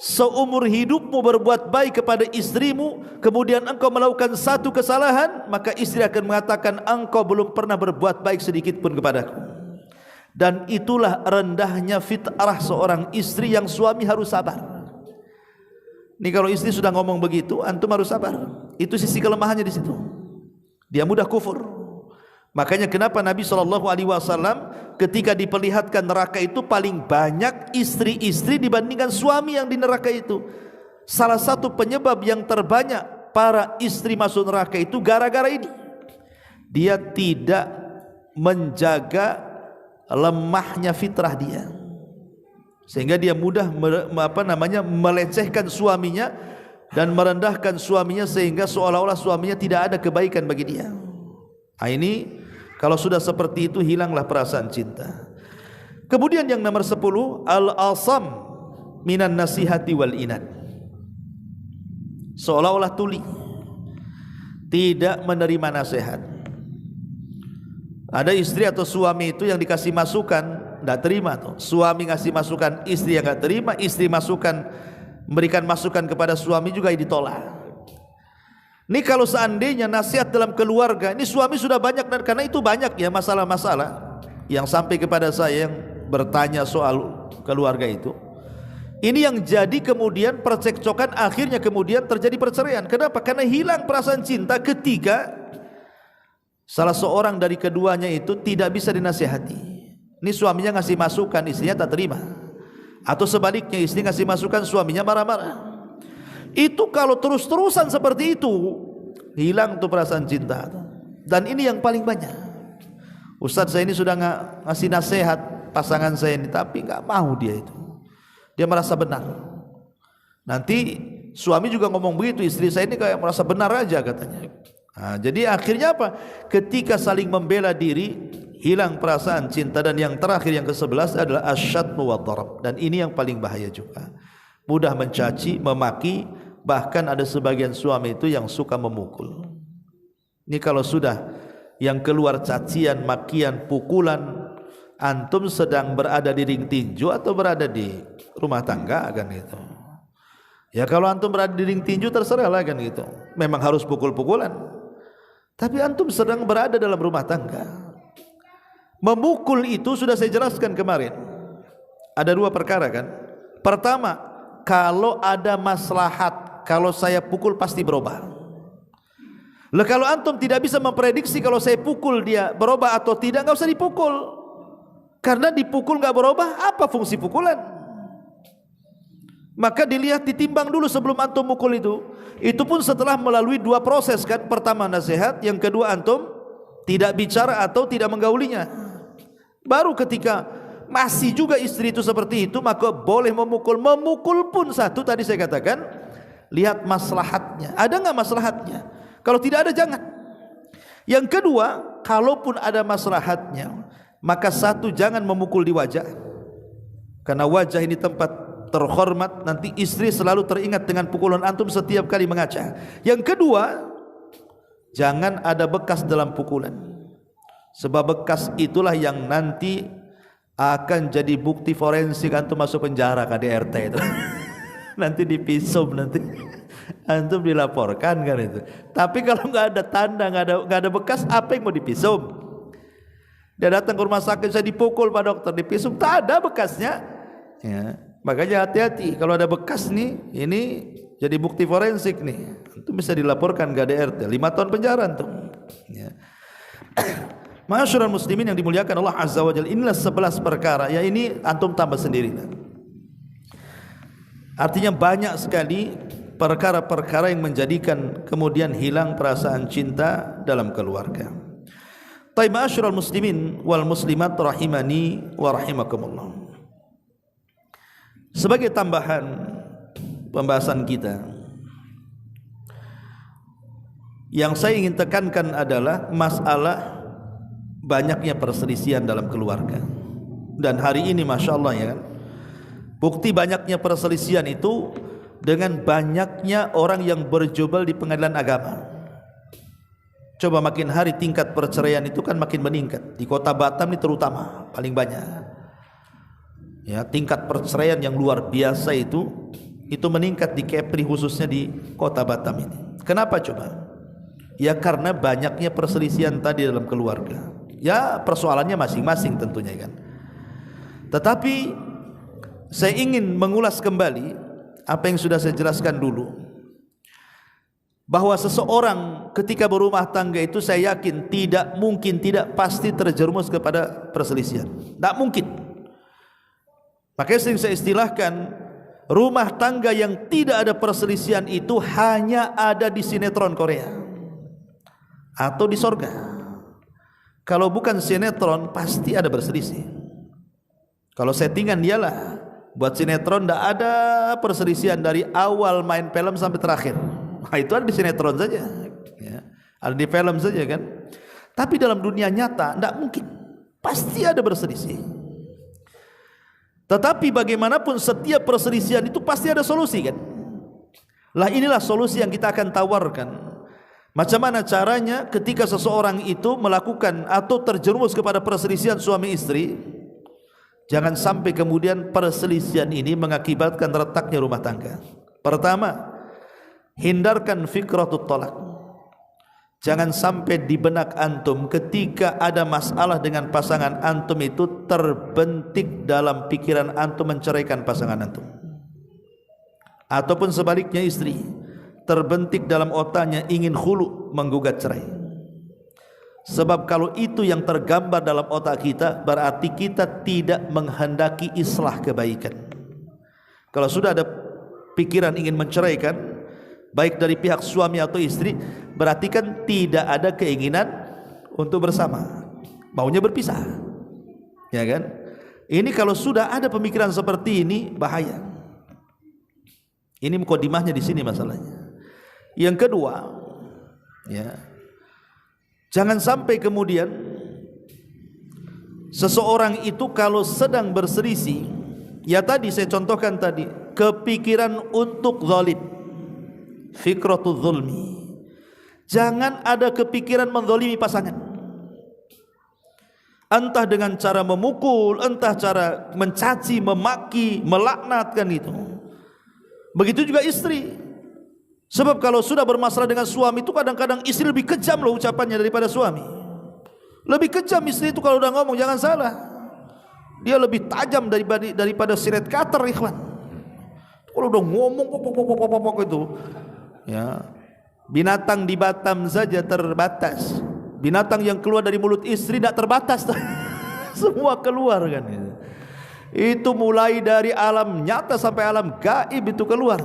seumur hidupmu berbuat baik kepada istrimu, kemudian engkau melakukan satu kesalahan, maka istri akan mengatakan engkau belum pernah berbuat baik sedikit pun kepadaku. Dan itulah rendahnya fitrah seorang istri yang suami harus sabar. Ini kalau istri sudah ngomong begitu, antum harus sabar. Itu sisi kelemahannya di situ. Dia mudah kufur. Makanya kenapa Nabi SAW ketika diperlihatkan neraka itu paling banyak istri-istri dibandingkan suami yang di neraka itu. Salah satu penyebab yang terbanyak para istri masuk neraka itu gara-gara ini. Dia tidak menjaga lemahnya fitrah dia, sehingga dia mudah melecehkan suaminya dan merendahkan suaminya, sehingga seolah-olah suaminya tidak ada kebaikan bagi dia. Nah, ini kalau sudah seperti itu hilanglah perasaan cinta. Kemudian yang nomor 10, al-asam minan nasihati wal inad. Seolah-olah tuli, tidak menerima nasihat. Ada istri atau suami itu yang dikasih masukan tidak terima tuh. Suami ngasih masukan, istri yang enggak terima. Istri memberikan masukan kepada suami juga ditolak. Ini kalau seandainya nasihat dalam keluarga, ini suami sudah banyak, dan karena itu banyak ya masalah-masalah yang sampai kepada saya yang bertanya soal keluarga itu. Ini yang jadi kemudian percekcokan, akhirnya kemudian terjadi perceraian. Kenapa? Karena hilang perasaan cinta ketika salah seorang dari keduanya itu tidak bisa dinasihati. Ini suaminya ngasih masukan, istrinya tak terima. Atau sebaliknya, istri ngasih masukan, suaminya marah-marah. Itu kalau terus-terusan seperti itu, hilang tuh perasaan cinta. Dan ini yang paling banyak. Ustadz, saya ini sudah ngasih nasihat pasangan saya ini, tapi nggak mau dia itu. Dia merasa benar. Nanti suami juga ngomong begitu, istri saya ini kayak merasa benar aja katanya. Nah, jadi akhirnya apa? Ketika saling membela diri, hilang perasaan cinta. Dan yang terakhir, yang ke-11 adalah asyatmu wa darab. Dan ini yang paling bahaya juga. Mudah mencaci, memaki, bahkan ada sebagian suami itu yang suka memukul. Ini kalau sudah yang keluar cacian, makian, pukulan, antum sedang berada di ring tinju atau berada di rumah tangga kan gitu. Ya kalau antum berada di ring tinju terserah lah kan gitu. Memang harus pukul-pukulan. Tapi antum sedang berada dalam rumah tangga. Memukul itu sudah saya jelaskan kemarin. Ada dua perkara kan. Pertama, kalau ada maslahat, kalau saya pukul pasti berubah. Lah kalau antum tidak bisa memprediksi kalau saya pukul dia berubah atau tidak, nggak usah dipukul. Karena dipukul nggak berubah, apa fungsi pukulan? Maka dilihat, ditimbang dulu sebelum antum mukul itu. Itu pun setelah melalui dua proses kan. Pertama nasihat, yang kedua antum tidak bicara atau tidak menggaulinya. Baru ketika masih juga istri itu seperti itu, maka boleh memukul. Memukul pun satu, tadi saya katakan, lihat maslahatnya. Ada nggak maslahatnya? Kalau tidak ada jangan. Yang kedua, kalaupun ada maslahatnya, maka satu, jangan memukul di wajah. Karena wajah ini tempat terhormat, nanti istri selalu teringat dengan pukulan antum setiap kali mengaca. Yang kedua, jangan ada bekas dalam pukulan. Sebab bekas itulah yang nanti akan jadi bukti forensik antum masuk penjara KDRT itu. Nanti dipisum, nanti antum dilaporkan kan itu. Tapi kalau nggak ada tanda, nggak ada bekas, apa yang mau dipisum? Dia datang ke rumah sakit, saya dipukul Pak Dokter, dipisum, tak ada bekasnya. Ya. Makanya hati-hati kalau ada bekas nih, ini jadi bukti forensik nih. Itu bisa dilaporkan ke KDRT, 5 tahun penjara tuh. Ya. Masyarul muslimin yang dimuliakan Allah Azza wa Jalla, inilah 11 perkara. Ya ini antum tambah sendiri. Artinya banyak sekali perkara-perkara yang menjadikan kemudian hilang perasaan cinta dalam keluarga. Taib ma'asyiral muslimin wal muslimat rahimani wa rahimakumullah. Sebagai tambahan pembahasan kita, yang saya ingin tekankan adalah masalah banyaknya perselisihan dalam keluarga. Dan hari ini Masya Allah ya kan, bukti banyaknya perselisihan itu dengan banyaknya orang yang berjubel di pengadilan agama. Coba makin hari tingkat perceraian itu kan makin meningkat. Di kota Batam ini terutama paling banyak ya, tingkat perceraian yang luar biasa itu meningkat di Kepri, khususnya di kota Batam ini. Kenapa coba? Ya karena banyaknya perselisihan tadi dalam keluarga. Ya persoalannya masing-masing tentunya kan. Tetapi saya ingin mengulas kembali apa yang sudah saya jelaskan dulu, bahwa seseorang ketika berumah tangga itu saya yakin tidak mungkin, tidak pasti terjerumus kepada perselisihan. Tidak mungkin. Makanya sering saya istilahkan, rumah tangga yang tidak ada perselisihan itu hanya ada di sinetron Korea atau di sorga. Kalau bukan sinetron pasti ada berselisih. Kalau settingan dialah buat sinetron, tidak ada perselisihan dari awal main film sampai terakhir. Nah, itu ada di sinetron saja ya, ada di film saja kan. Tapi dalam dunia nyata tidak mungkin, pasti ada berselisih. Tetapi bagaimanapun setiap perselisihan itu pasti ada solusi kan. Lah inilah solusi yang kita akan tawarkan. Macam mana caranya ketika seseorang itu melakukan atau terjerumus kepada perselisihan suami istri, jangan sampai kemudian perselisihan ini mengakibatkan retaknya rumah tangga. Pertama, hindarkan fikratut talak. Jangan sampai di benak antum ketika ada masalah dengan pasangan antum itu terbentik dalam pikiran antum menceraikan pasangan antum. Ataupun sebaliknya, istri terbentik dalam otaknya ingin khulu, menggugat cerai. Sebab kalau itu yang tergambar dalam otak kita, berarti kita tidak menghendaki islah kebaikan. Kalau sudah ada pikiran ingin menceraikan, baik dari pihak suami atau istri, berarti kan tidak ada keinginan untuk bersama, maunya berpisah, ya kan? Ini kalau sudah ada pemikiran seperti ini, bahaya. Ini mukadimahnya di sini masalahnya. Yang kedua, ya, jangan sampai kemudian seseorang itu kalau sedang berselisih, ya tadi saya contohkan tadi, kepikiran untuk zalim, fikratul zulmi. Jangan ada kepikiran menzalimi pasangan, entah dengan cara memukul, entah cara mencaci, memaki, melaknatkan itu. Begitu juga istri. Sebab kalau sudah bermasalah dengan suami itu kadang-kadang istri lebih kejam loh ucapannya daripada suami. Lebih kejam istri itu kalau udah ngomong, jangan salah. Dia lebih tajam daripada silet cutter, ikhwan. Kalau udah ngomong pok itu, ya. Binatang di Batam saja terbatas. Binatang yang keluar dari mulut istri tidak terbatas. Semua keluar kan. Itu mulai dari alam nyata sampai alam gaib itu keluar.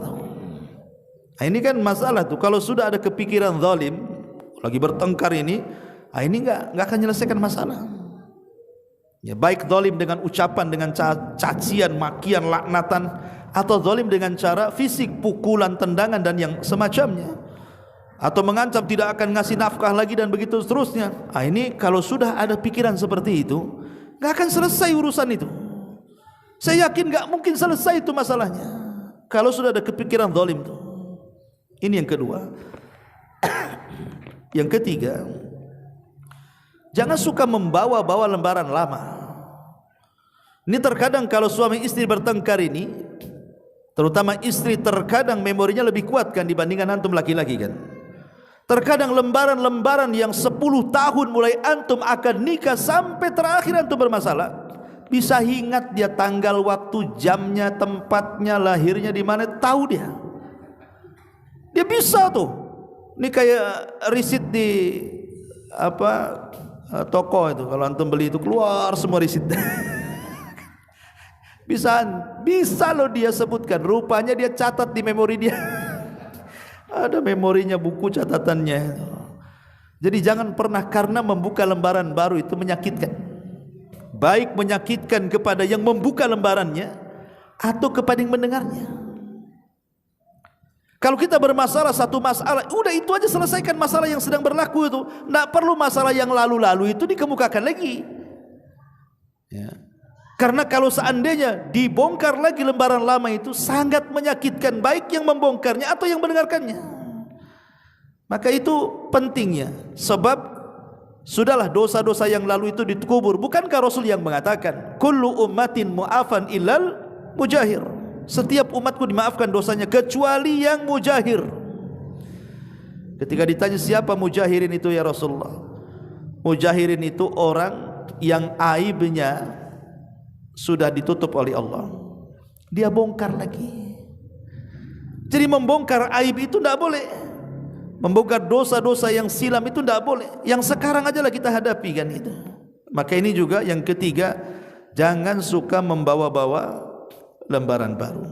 Nah, ini kan masalah tuh. Kalau sudah ada kepikiran zalim, lagi bertengkar ini nggak akan menyelesaikan masalah. Ya, baik zalim dengan ucapan, dengan cacian, makian, laknatan, atau zalim dengan cara fisik, pukulan, tendangan dan yang semacamnya, atau mengancam tidak akan ngasih nafkah lagi dan begitu seterusnya. Nah, ini kalau sudah ada pikiran seperti itu, nggak akan selesai urusan itu. Saya yakin nggak mungkin selesai itu masalahnya kalau sudah ada kepikiran zalim itu. Ini yang kedua. Yang ketiga, jangan suka membawa-bawa lembaran lama. Ini terkadang kalau suami istri bertengkar ini, terutama istri, terkadang memorinya lebih kuat kan dibandingkan antum laki-laki kan. Terkadang lembaran-lembaran yang 10 tahun mulai antum akan nikah sampai terakhir antum bermasalah, bisa ingat dia tanggal, waktu, jamnya, tempatnya, lahirnya di mana, tahu dia. Dia bisa tuh. Ini kayak risit di toko itu, kalau antum beli itu keluar semua risit. Bisa loh dia sebutkan, rupanya dia catat di memori dia. Ada memorinya, buku catatannya. Jadi jangan pernah karena membuka lembaran baru itu menyakitkan. Baik menyakitkan kepada yang membuka lembarannya atau kepada yang mendengarnya. Kalau kita bermasalah satu masalah, udah itu aja, selesaikan masalah yang sedang berlaku itu. Tidak perlu masalah yang lalu-lalu itu dikemukakan lagi. Ya. Karena kalau seandainya dibongkar lagi lembaran lama itu sangat menyakitkan, baik yang membongkarnya atau yang mendengarkannya. Maka itu pentingnya, sebab sudahlah dosa-dosa yang lalu itu dikubur. Bukankah Rasul yang mengatakan, kullu ummatin mu'afan illal mujahir. Setiap umatku dimaafkan dosanya kecuali yang mujahir. Ketika ditanya siapa mujahirin itu ya Rasulullah, mujahirin itu orang yang aibnya sudah ditutup oleh Allah, dia bongkar lagi. Jadi membongkar aib itu tidak boleh, membongkar dosa-dosa yang silam itu tidak boleh. Yang sekarang aja lah kita hadapi kan itu. Maka ini juga yang ketiga, jangan suka membawa-bawa lembaran baru.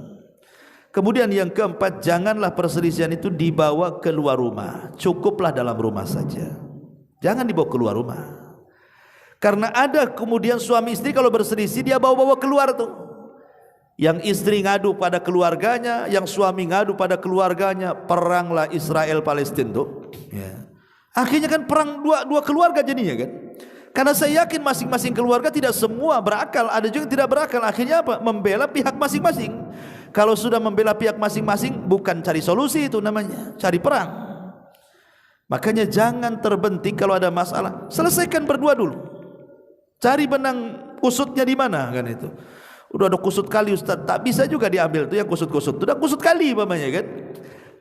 Kemudian yang keempat, janganlah perselisihan itu dibawa keluar rumah. Cukuplah dalam rumah saja, jangan dibawa keluar rumah. Karena ada kemudian suami istri kalau berselisih dia bawa-bawa keluar tuh. Yang istri ngadu pada keluarganya, yang suami ngadu pada keluarganya. Peranglah Israel Palestina tuh ya. Akhirnya kan perang dua keluarga jadinya kan. Karena saya yakin masing-masing keluarga tidak semua berakal, ada juga yang tidak berakal. Akhirnya apa? Membela pihak masing-masing. Kalau sudah membela pihak masing-masing, bukan cari solusi, itu namanya cari perang. Makanya jangan terbentik kalau ada masalah, selesaikan berdua dulu. Cari benang kusutnya di mana kan itu. Udah ada kusut kali Ustaz, tak bisa juga diambil tuh yang kusut-kusut. Udah kusut kali umpamanya kan.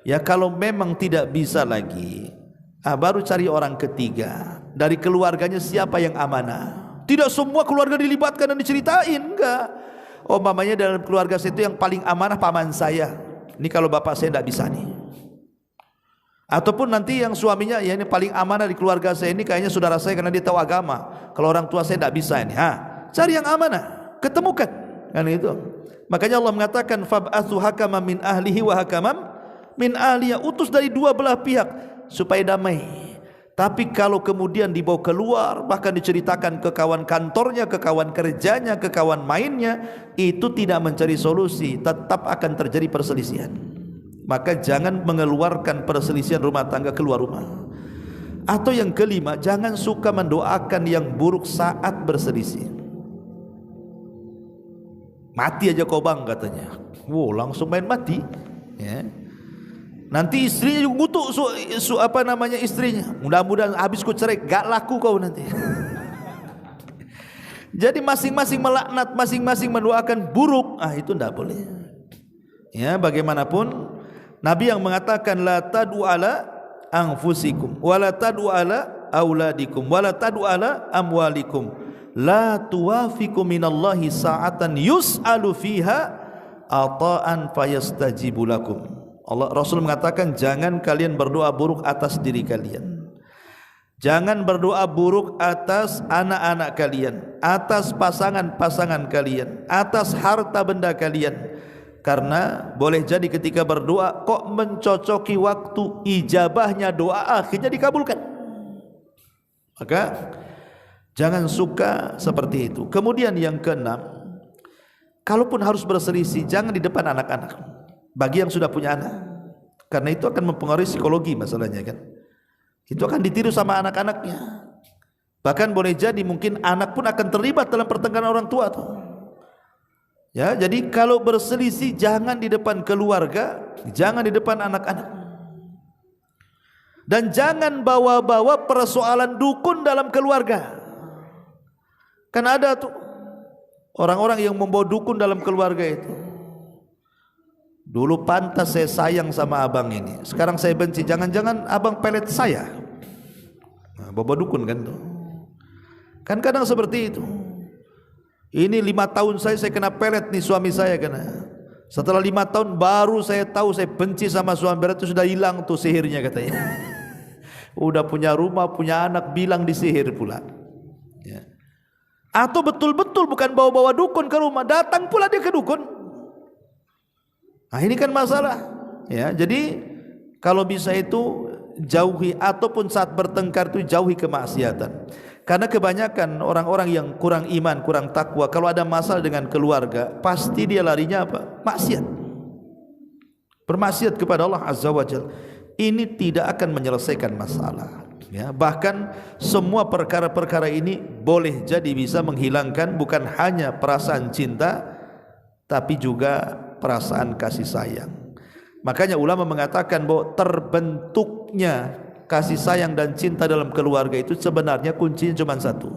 Ya kalau memang tidak bisa lagi, baru cari orang ketiga. Dari keluarganya siapa yang amanah. Tidak semua keluarga dilibatkan dan diceritain, enggak. Oh mamanya dalam keluarga saya itu yang paling amanah paman saya. Ini kalau bapak saya tidak bisa nih. Ataupun nanti yang suaminya, ya ini paling amanah di keluarga saya ini kayaknya saudara saya karena dia tahu agama. Kalau orang tua saya tidak bisa ini. Cari yang amanah, ketemukan kan itu. Makanya Allah mengatakan fab'atsu hakaman min ahlihi wa hakaman min ahliya, utus dari dua belah pihak supaya damai. Tapi kalau kemudian dibawa keluar, bahkan diceritakan ke kawan kantornya, ke kawan kerjanya, ke kawan mainnya, itu tidak mencari solusi, tetap akan terjadi perselisihan. Maka jangan mengeluarkan perselisihan rumah tangga keluar rumah. Atau yang kelima, jangan suka mendoakan yang buruk saat berselisih. Mati aja kau bang katanya. Wow, langsung main mati ya. Nanti istrinya juga ngutuk istrinya. Mudah-mudahan habis ku cerai, gak laku kau nanti. Jadi masing-masing melaknat, masing-masing mendoakan buruk. Itu tidak boleh. Ya, bagaimanapun Nabi yang mengatakan la tad'u ala anfusikum wa la tad'u ala auladikum wa la tad'u ala amwalikum la tuwafiqu minallahi sa'atan yus'alu fiha ata'an fayastajibu lakum. Rasul mengatakan jangan kalian berdoa buruk atas diri kalian, jangan berdoa buruk atas anak-anak kalian, atas pasangan-pasangan kalian, atas harta benda kalian. Karena boleh jadi ketika berdoa kok mencocoki waktu ijabahnya doa, akhirnya dikabulkan. Maka jangan suka seperti itu. Kemudian yang keenam, kalaupun harus berselisih jangan di depan anak-anak. Bagi yang sudah punya anak, karena itu akan mempengaruhi psikologi masalahnya kan. Itu akan ditiru sama anak-anaknya. Bahkan boleh jadi mungkin anak pun akan terlibat dalam pertengkaran orang tua tuh. Ya, jadi kalau berselisih jangan di depan keluarga, jangan di depan anak-anak. Dan jangan bawa-bawa persoalan dukun dalam keluarga. Kan ada tuh orang-orang yang membawa dukun dalam keluarga itu. Dulu pantas saya sayang sama abang ini, sekarang saya benci, jangan-jangan abang pelet saya. Bawa dukun kan tuh. Kan kadang seperti itu. Ini 5 tahun saya kena pelet nih suami saya kena. Setelah 5 tahun baru saya tahu saya benci sama suami, berarti sudah hilang tuh sihirnya katanya. Udah punya rumah, punya anak, bilang disihir pula. Ya. Atau betul-betul bukan bawa-bawa dukun ke rumah, datang pula dia ke dukun. Ini kan masalah. Ya, jadi Kalau bisa itu jauhi, ataupun saat bertengkar itu jauhi kemaksiatan. Karena kebanyakan orang-orang yang kurang iman, kurang takwa, kalau ada masalah dengan keluarga, pasti dia larinya apa? Maksiat. Bermaksiat kepada Allah Azza wa Jalla. Ini tidak akan menyelesaikan masalah. Ya, bahkan semua perkara-perkara ini boleh jadi bisa menghilangkan bukan hanya perasaan cinta, tapi juga perasaan kasih sayang. Makanya ulama mengatakan bahwa terbentuknya kasih sayang dan cinta dalam keluarga itu sebenarnya kuncinya cuma satu: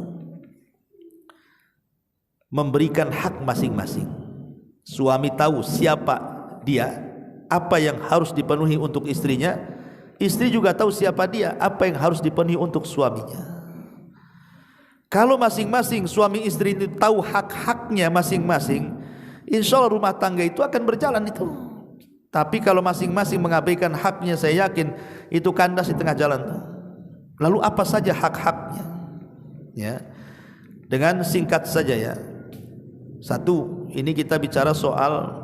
memberikan hak masing-masing. Suami tahu siapa dia, apa yang harus dipenuhi untuk istrinya. Istri juga tahu siapa dia, apa yang harus dipenuhi untuk suaminya. Kalau masing-masing suami istri itu tahu hak-haknya masing-masing, insya Allah rumah tangga itu akan berjalan itu. Tapi kalau masing-masing mengabaikan haknya, saya yakin itu kandas di tengah jalan. Lalu apa saja hak-haknya? Ya, dengan singkat saja ya. Satu, ini kita bicara soal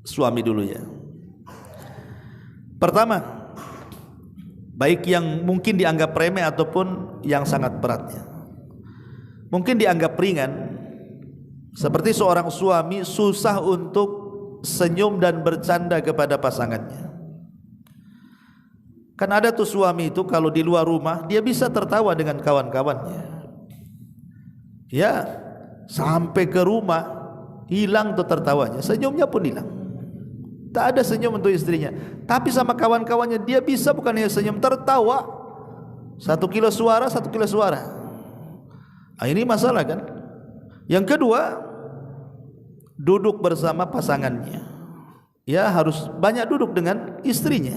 suami dulu ya. Pertama, baik yang mungkin dianggap remeh ataupun yang sangat beratnya. Mungkin dianggap ringan, seperti seorang suami susah untuk senyum dan bercanda kepada pasangannya. Kan ada tuh suami itu kalau di luar rumah dia bisa tertawa dengan kawan-kawannya. Ya, sampai ke rumah hilang tuh tertawanya, senyumnya pun hilang. Tak ada senyum untuk istrinya. Tapi sama kawan-kawannya dia bisa bukan hanya senyum, tertawa. 1 kilo suara, 1 kilo suara. Nah, ini masalah kan? Yang kedua, duduk bersama pasangannya. Ya, harus banyak duduk dengan istrinya.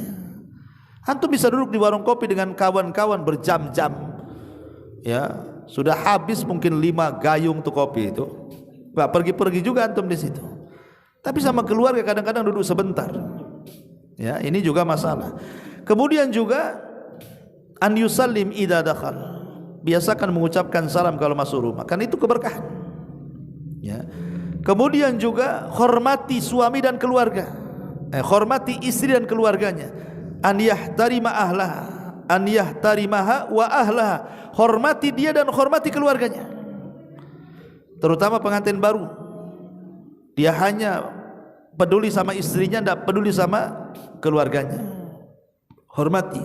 Antum bisa duduk di warung kopi dengan kawan-kawan berjam-jam. Ya, sudah habis mungkin 5 gayung tuh kopi itu. Nggak pergi-pergi juga antum di situ. Tapi sama keluarga kadang-kadang duduk sebentar. Ya, ini juga masalah. Kemudian juga an yusallim idza dakhal. Biasakan mengucapkan salam kalau masuk rumah. Kan itu keberkahan. Ya. Kemudian juga hormati suami dan keluarga. Hormati istri dan keluarganya. An yahtarima ahlaha, an yahtarimaha wa ahlaha. Hormati dia dan hormati keluarganya. Terutama pengantin baru. Dia hanya peduli sama istrinya, tidak peduli sama keluarganya. Hormati.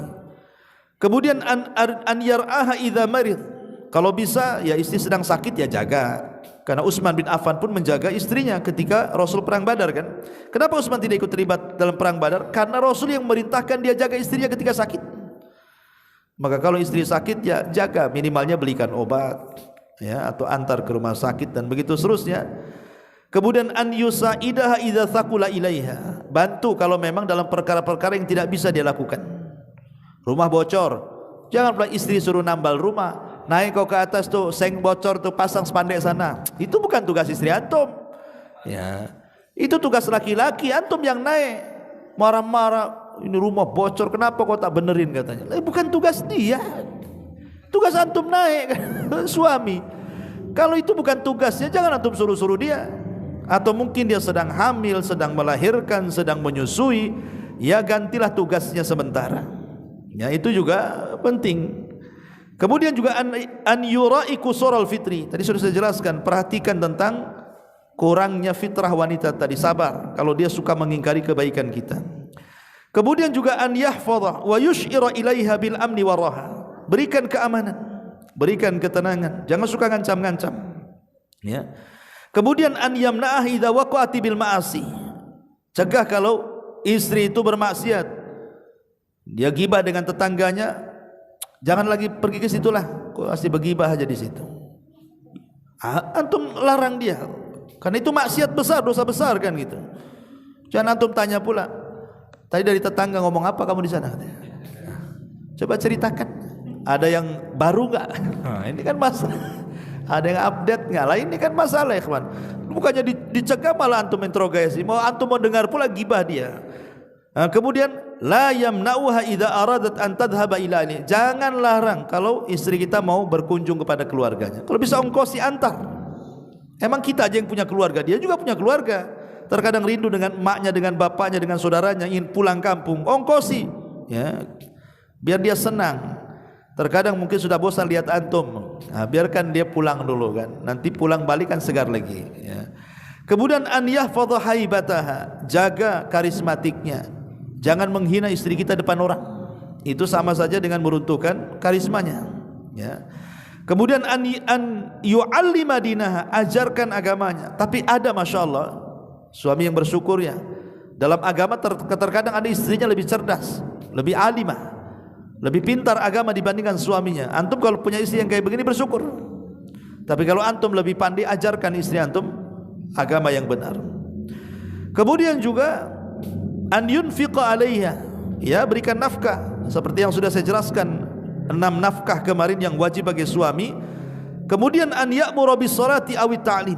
Kemudian an yar'aha idza marid. Kalau bisa ya istri sedang sakit ya jaga. Karena Utsman bin Affan pun menjaga istrinya ketika Rasul perang Badar kan. Kenapa Utsman tidak ikut terlibat dalam perang Badar? Karena Rasul yang memerintahkan dia jaga istrinya ketika sakit. Maka kalau istri sakit ya jaga, minimalnya belikan obat ya, atau antar ke rumah sakit dan begitu seterusnya. Kemudian an yusaidaha idza thaqula ilaiha. Bantu kalau memang dalam perkara-perkara yang tidak bisa dia lakukan. Rumah bocor, jangan pula istri suruh nambal rumah. Naik kau ke atas tuh, seng bocor tuh, pasang spandek sana. Itu bukan tugas istri antum. Ya, itu tugas laki-laki. Antum yang naik marah-marah, ini rumah bocor, kenapa kau tak benerin katanya. Bukan tugas dia. Tugas antum naik suami. Kalau itu bukan tugasnya, jangan antum suruh-suruh dia. Atau mungkin dia sedang hamil, sedang melahirkan, sedang menyusui, ya gantilah tugasnya sementara. Ya, itu juga penting. Kemudian juga an yura'i qusural fitri. Tadi sudah saya jelaskan, perhatikan tentang kurangnya fitrah wanita tadi, sabar kalau dia suka mengingkari kebaikan kita. Kemudian juga an yahfadha wa yush'ira ilaiha bil amni waraha. Berikan keamanan, berikan ketenangan, jangan suka ngancam-ngancam. Ya. Kemudian an yamna'ah idza waqa'ati bil ma'asi. Cegah kalau istri itu bermaksiat. Dia gibah dengan tetangganya, jangan lagi pergi ke situlah, kok masih bergibah aja di situ. Antum larang dia, karena itu maksiat besar, dosa besar kan gitu. Jangan antum tanya pula, tadi dari tetangga ngomong apa kamu di sana? Coba ceritakan, ada yang baru nggak? Nah, ini kan masalah. Ada yang update nggak? Lah ini kan masalah ya kawan. Bukannya dicegah malah antum interogasi, mau antum mau dengar pula gibah dia. Nah, kemudian la yamna'uha idza aradat an tadhhaba ila ini. Jangan larang kalau istri kita mau berkunjung kepada keluarganya. Kalau bisa ongkosi antar. Emang kita aja yang punya keluarga, dia juga punya keluarga. terkadang rindu dengan emaknya, dengan bapaknya, dengan saudaranya, ingin pulang kampung, ongkosi, ya, biar dia senang. Terkadang mungkin sudah bosan lihat antum, nah, biarkan dia pulang dulu kan, nanti pulang balik kan segar lagi, ya. Kemudian an yahfadha haibataha, jaga karismatiknya, jangan menghina istri kita depan orang, itu sama saja dengan meruntuhkan karismanya, ya. Kemudian an yu'allima dinaha, ajarkan agamanya. Tapi ada masya Allah suami yang bersyukur ya, dalam agama terkadang ada istrinya lebih cerdas, lebih alimah, lebih pintar agama dibandingkan suaminya. Antum kalau punya istri yang kayak begini bersyukur. Tapi kalau antum lebih pandai, ajarkan istri antum agama yang benar. Kemudian juga an yunfiqa 'alaiha, ya, berikan nafkah seperti yang sudah saya jelaskan, 6 nafkah kemarin yang wajib bagi suami. Kemudian an ya'muru bis salati aw ta'lim,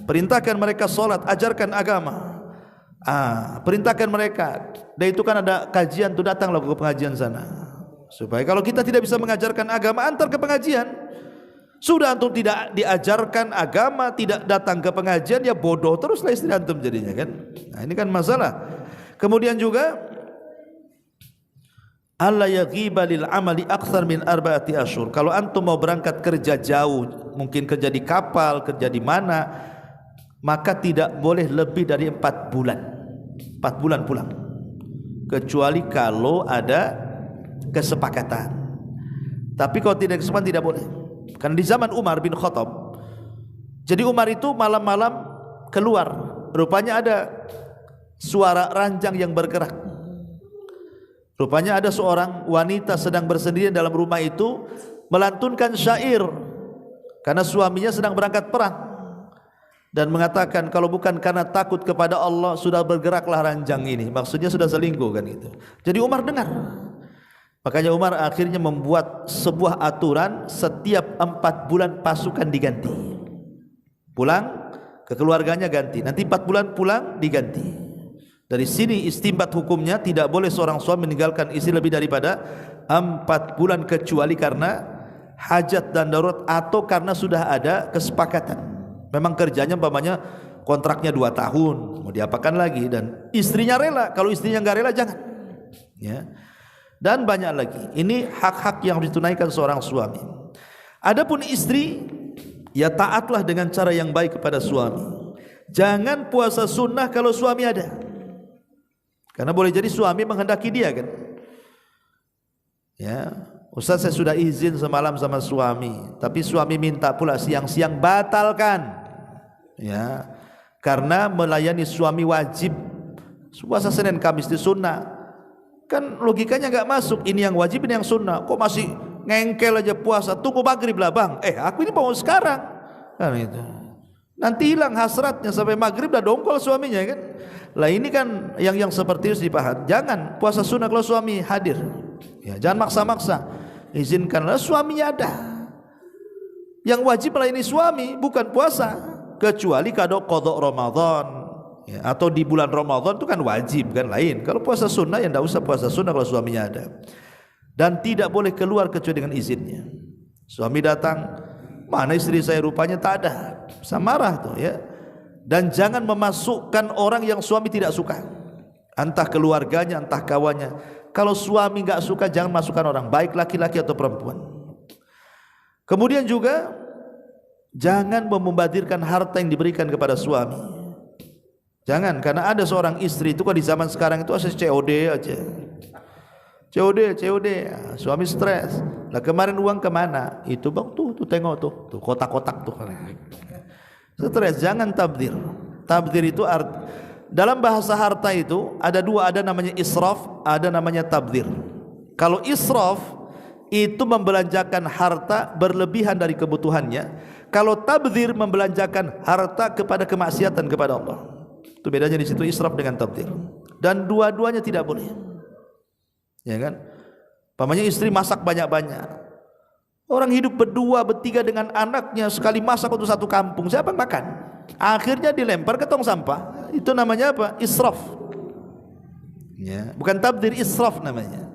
perintahkan mereka salat, ajarkan agama. Perintahkan mereka. Dan itu kan ada kajian tuh, datanglah ke pengajian sana. Supaya kalau kita tidak bisa mengajarkan agama, antar ke pengajian. Sudah antum tidak diajarkan agama, tidak datang ke pengajian, ya bodoh teruslah istri antum jadinya kan. Nah, ini kan masalah. Kemudian juga alla yaghiba lil amali akthar min 4 ashhur. Kalau antum mau berangkat kerja jauh, mungkin kerja di kapal, kerja di mana, maka tidak boleh lebih dari 4 bulan. 4 bulan pulang. Kecuali kalau ada kesepakatan. Tapi kalau tidak kesepakatan tidak boleh. Karena di zaman Umar bin Khattab, jadi Umar itu malam-malam keluar, rupanya ada suara ranjang yang bergerak. Rupanya ada seorang wanita sedang bersendirian dalam rumah itu melantunkan syair karena suaminya sedang berangkat perang, dan mengatakan kalau bukan karena takut kepada Allah sudah bergeraklah ranjang ini. Maksudnya sudah selingkuh kan itu. Jadi Umar dengar. Makanya Umar akhirnya membuat sebuah aturan, setiap 4 bulan pasukan diganti. Pulang ke keluarganya ganti. Nanti 4 bulan pulang diganti. Dari sini istimbat hukumnya, tidak boleh seorang suami meninggalkan istri lebih daripada 4 bulan kecuali karena hajat dan darurat atau karena sudah ada kesepakatan. Memang kerjanya umpamanya kontraknya 2 tahun, mau diapakan lagi, dan istrinya rela. Kalau istrinya enggak rela jangan. Ya. Dan banyak lagi. Ini hak-hak yang harus ditunaikan seorang suami. Adapun istri, ya taatlah dengan cara yang baik kepada suami. Jangan puasa sunnah kalau suami ada. Karena boleh jadi suami menghendaki dia kan. Ya, Ustaz saya sudah izin semalam sama suami, tapi suami minta pula siang-siang, batalkan. Ya, karena melayani suami wajib. Puasa Senin Kamis di sunnah. Kan logikanya enggak masuk, ini yang wajib, ini yang sunnah. Kok masih ngengkel aja puasa, tunggu maghrib lah bang. Aku ini mau sekarang kan itu. Nanti hilang hasratnya, sampai maghrib dah dongkol suaminya kan. Lah ini kan yang seperti itu dipaham. Jangan puasa sunnah kalau suami hadir. Ya, jangan maksa-maksa. Izinkanlah suaminya ada. Yang wajib melayani suami bukan puasa, kecuali kalau qadha Ramadan. Ya, atau di bulan Ramadan itu kan wajib kan lain. Kalau puasa sunnah ya tidak usah puasa sunnah kalau suaminya ada. Dan tidak boleh keluar kecuali dengan izinnya. Suami datang, mana istri saya, rupanya tak ada, bisa marah tuh ya. Dan jangan memasukkan orang yang suami tidak suka, entah keluarganya entah kawannya. Kalau suami enggak suka jangan masukkan orang, baik laki-laki atau perempuan. Kemudian juga jangan membazirkan harta yang diberikan kepada suami. Jangan, karena ada seorang istri itu kan di zaman sekarang itu asal COD aja. COD, suami stres. Lah kemarin uang kemana? Itu bang tuh tengok tuh kotak-kotak tuh. Stres, jangan tabdzir. Tabdzir itu dalam bahasa harta itu ada 2, ada namanya israf, ada namanya tabdzir. Kalau israf itu membelanjakan harta berlebihan dari kebutuhannya. Kalau tabdzir membelanjakan harta kepada kemaksiatan kepada Allah. Itu bedanya di situ, israf dengan tabdzir. Dan dua-duanya tidak boleh. Ya kan? Pamannya istri masak banyak-banyak. Orang hidup berdua, bertiga dengan anaknya, sekali masak untuk satu kampung, siapa yang makan? Akhirnya dilempar ke tong sampah. Itu namanya apa? Israf. Ya, bukan tabdzir, israf namanya.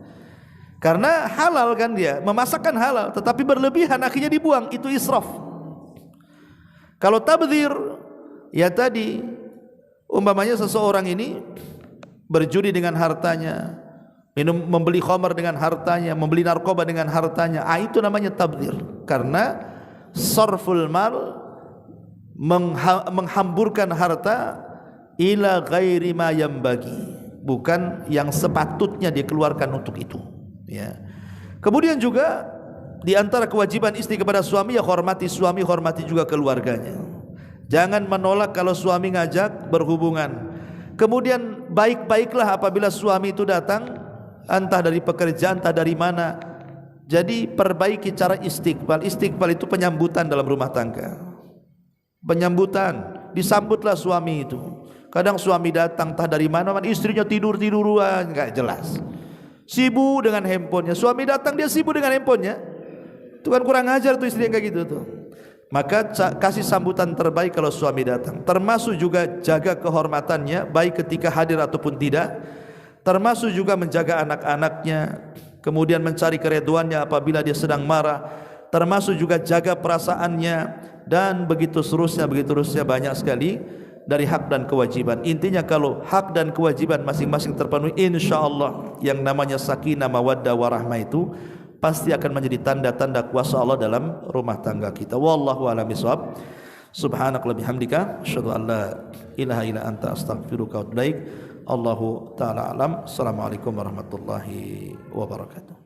Karena halal kan dia, memasakkan halal, tetapi berlebihan akhirnya dibuang, itu israf. Kalau tabdzir, ya tadi Umpamanya seseorang ini berjudi dengan hartanya, membeli khamar dengan hartanya, membeli narkoba dengan hartanya, itu namanya tabdzir. Karena sarful mal, menghamburkan harta ila ghairi ma yambagi, bukan yang sepatutnya dikeluarkan untuk itu, ya. Kemudian juga di antara kewajiban istri kepada suami, ya hormati suami, hormati juga keluarganya. Jangan menolak kalau suami ngajak berhubungan. Kemudian baik-baiklah apabila suami itu datang, entah dari pekerjaan, entah dari mana. Jadi perbaiki cara istiqbal. Istiqbal itu penyambutan dalam rumah tangga. Penyambutan, disambutlah suami itu. Kadang suami datang entah dari mana, istrinya tidur-tiduran, enggak jelas. Sibuk dengan handphonenya. Suami datang dia sibuk dengan handphonenya. Itu kan kurang ajar tuh istri yang kayak gitu tuh. Maka kasih sambutan terbaik kalau suami datang. Termasuk juga jaga kehormatannya, baik ketika hadir ataupun tidak. Termasuk juga menjaga anak-anaknya, kemudian mencari keridhoannya apabila dia sedang marah. Termasuk juga jaga perasaannya, dan begitu seterusnya banyak sekali dari hak dan kewajiban. Intinya kalau hak dan kewajiban masing-masing terpenuhi, insyaallah yang namanya sakinah, mawaddah, warahmah itu pasti akan menjadi tanda-tanda kuasa Allah dalam rumah tangga kita. Wallahu a'lam bishawab. Subhanaka wa bihamdika asyhadu an la ilaha illa anta astaghfiruka wa atubu ilaik. Allahu taala alam. Assalamualaikum warahmatullahi wabarakatuh.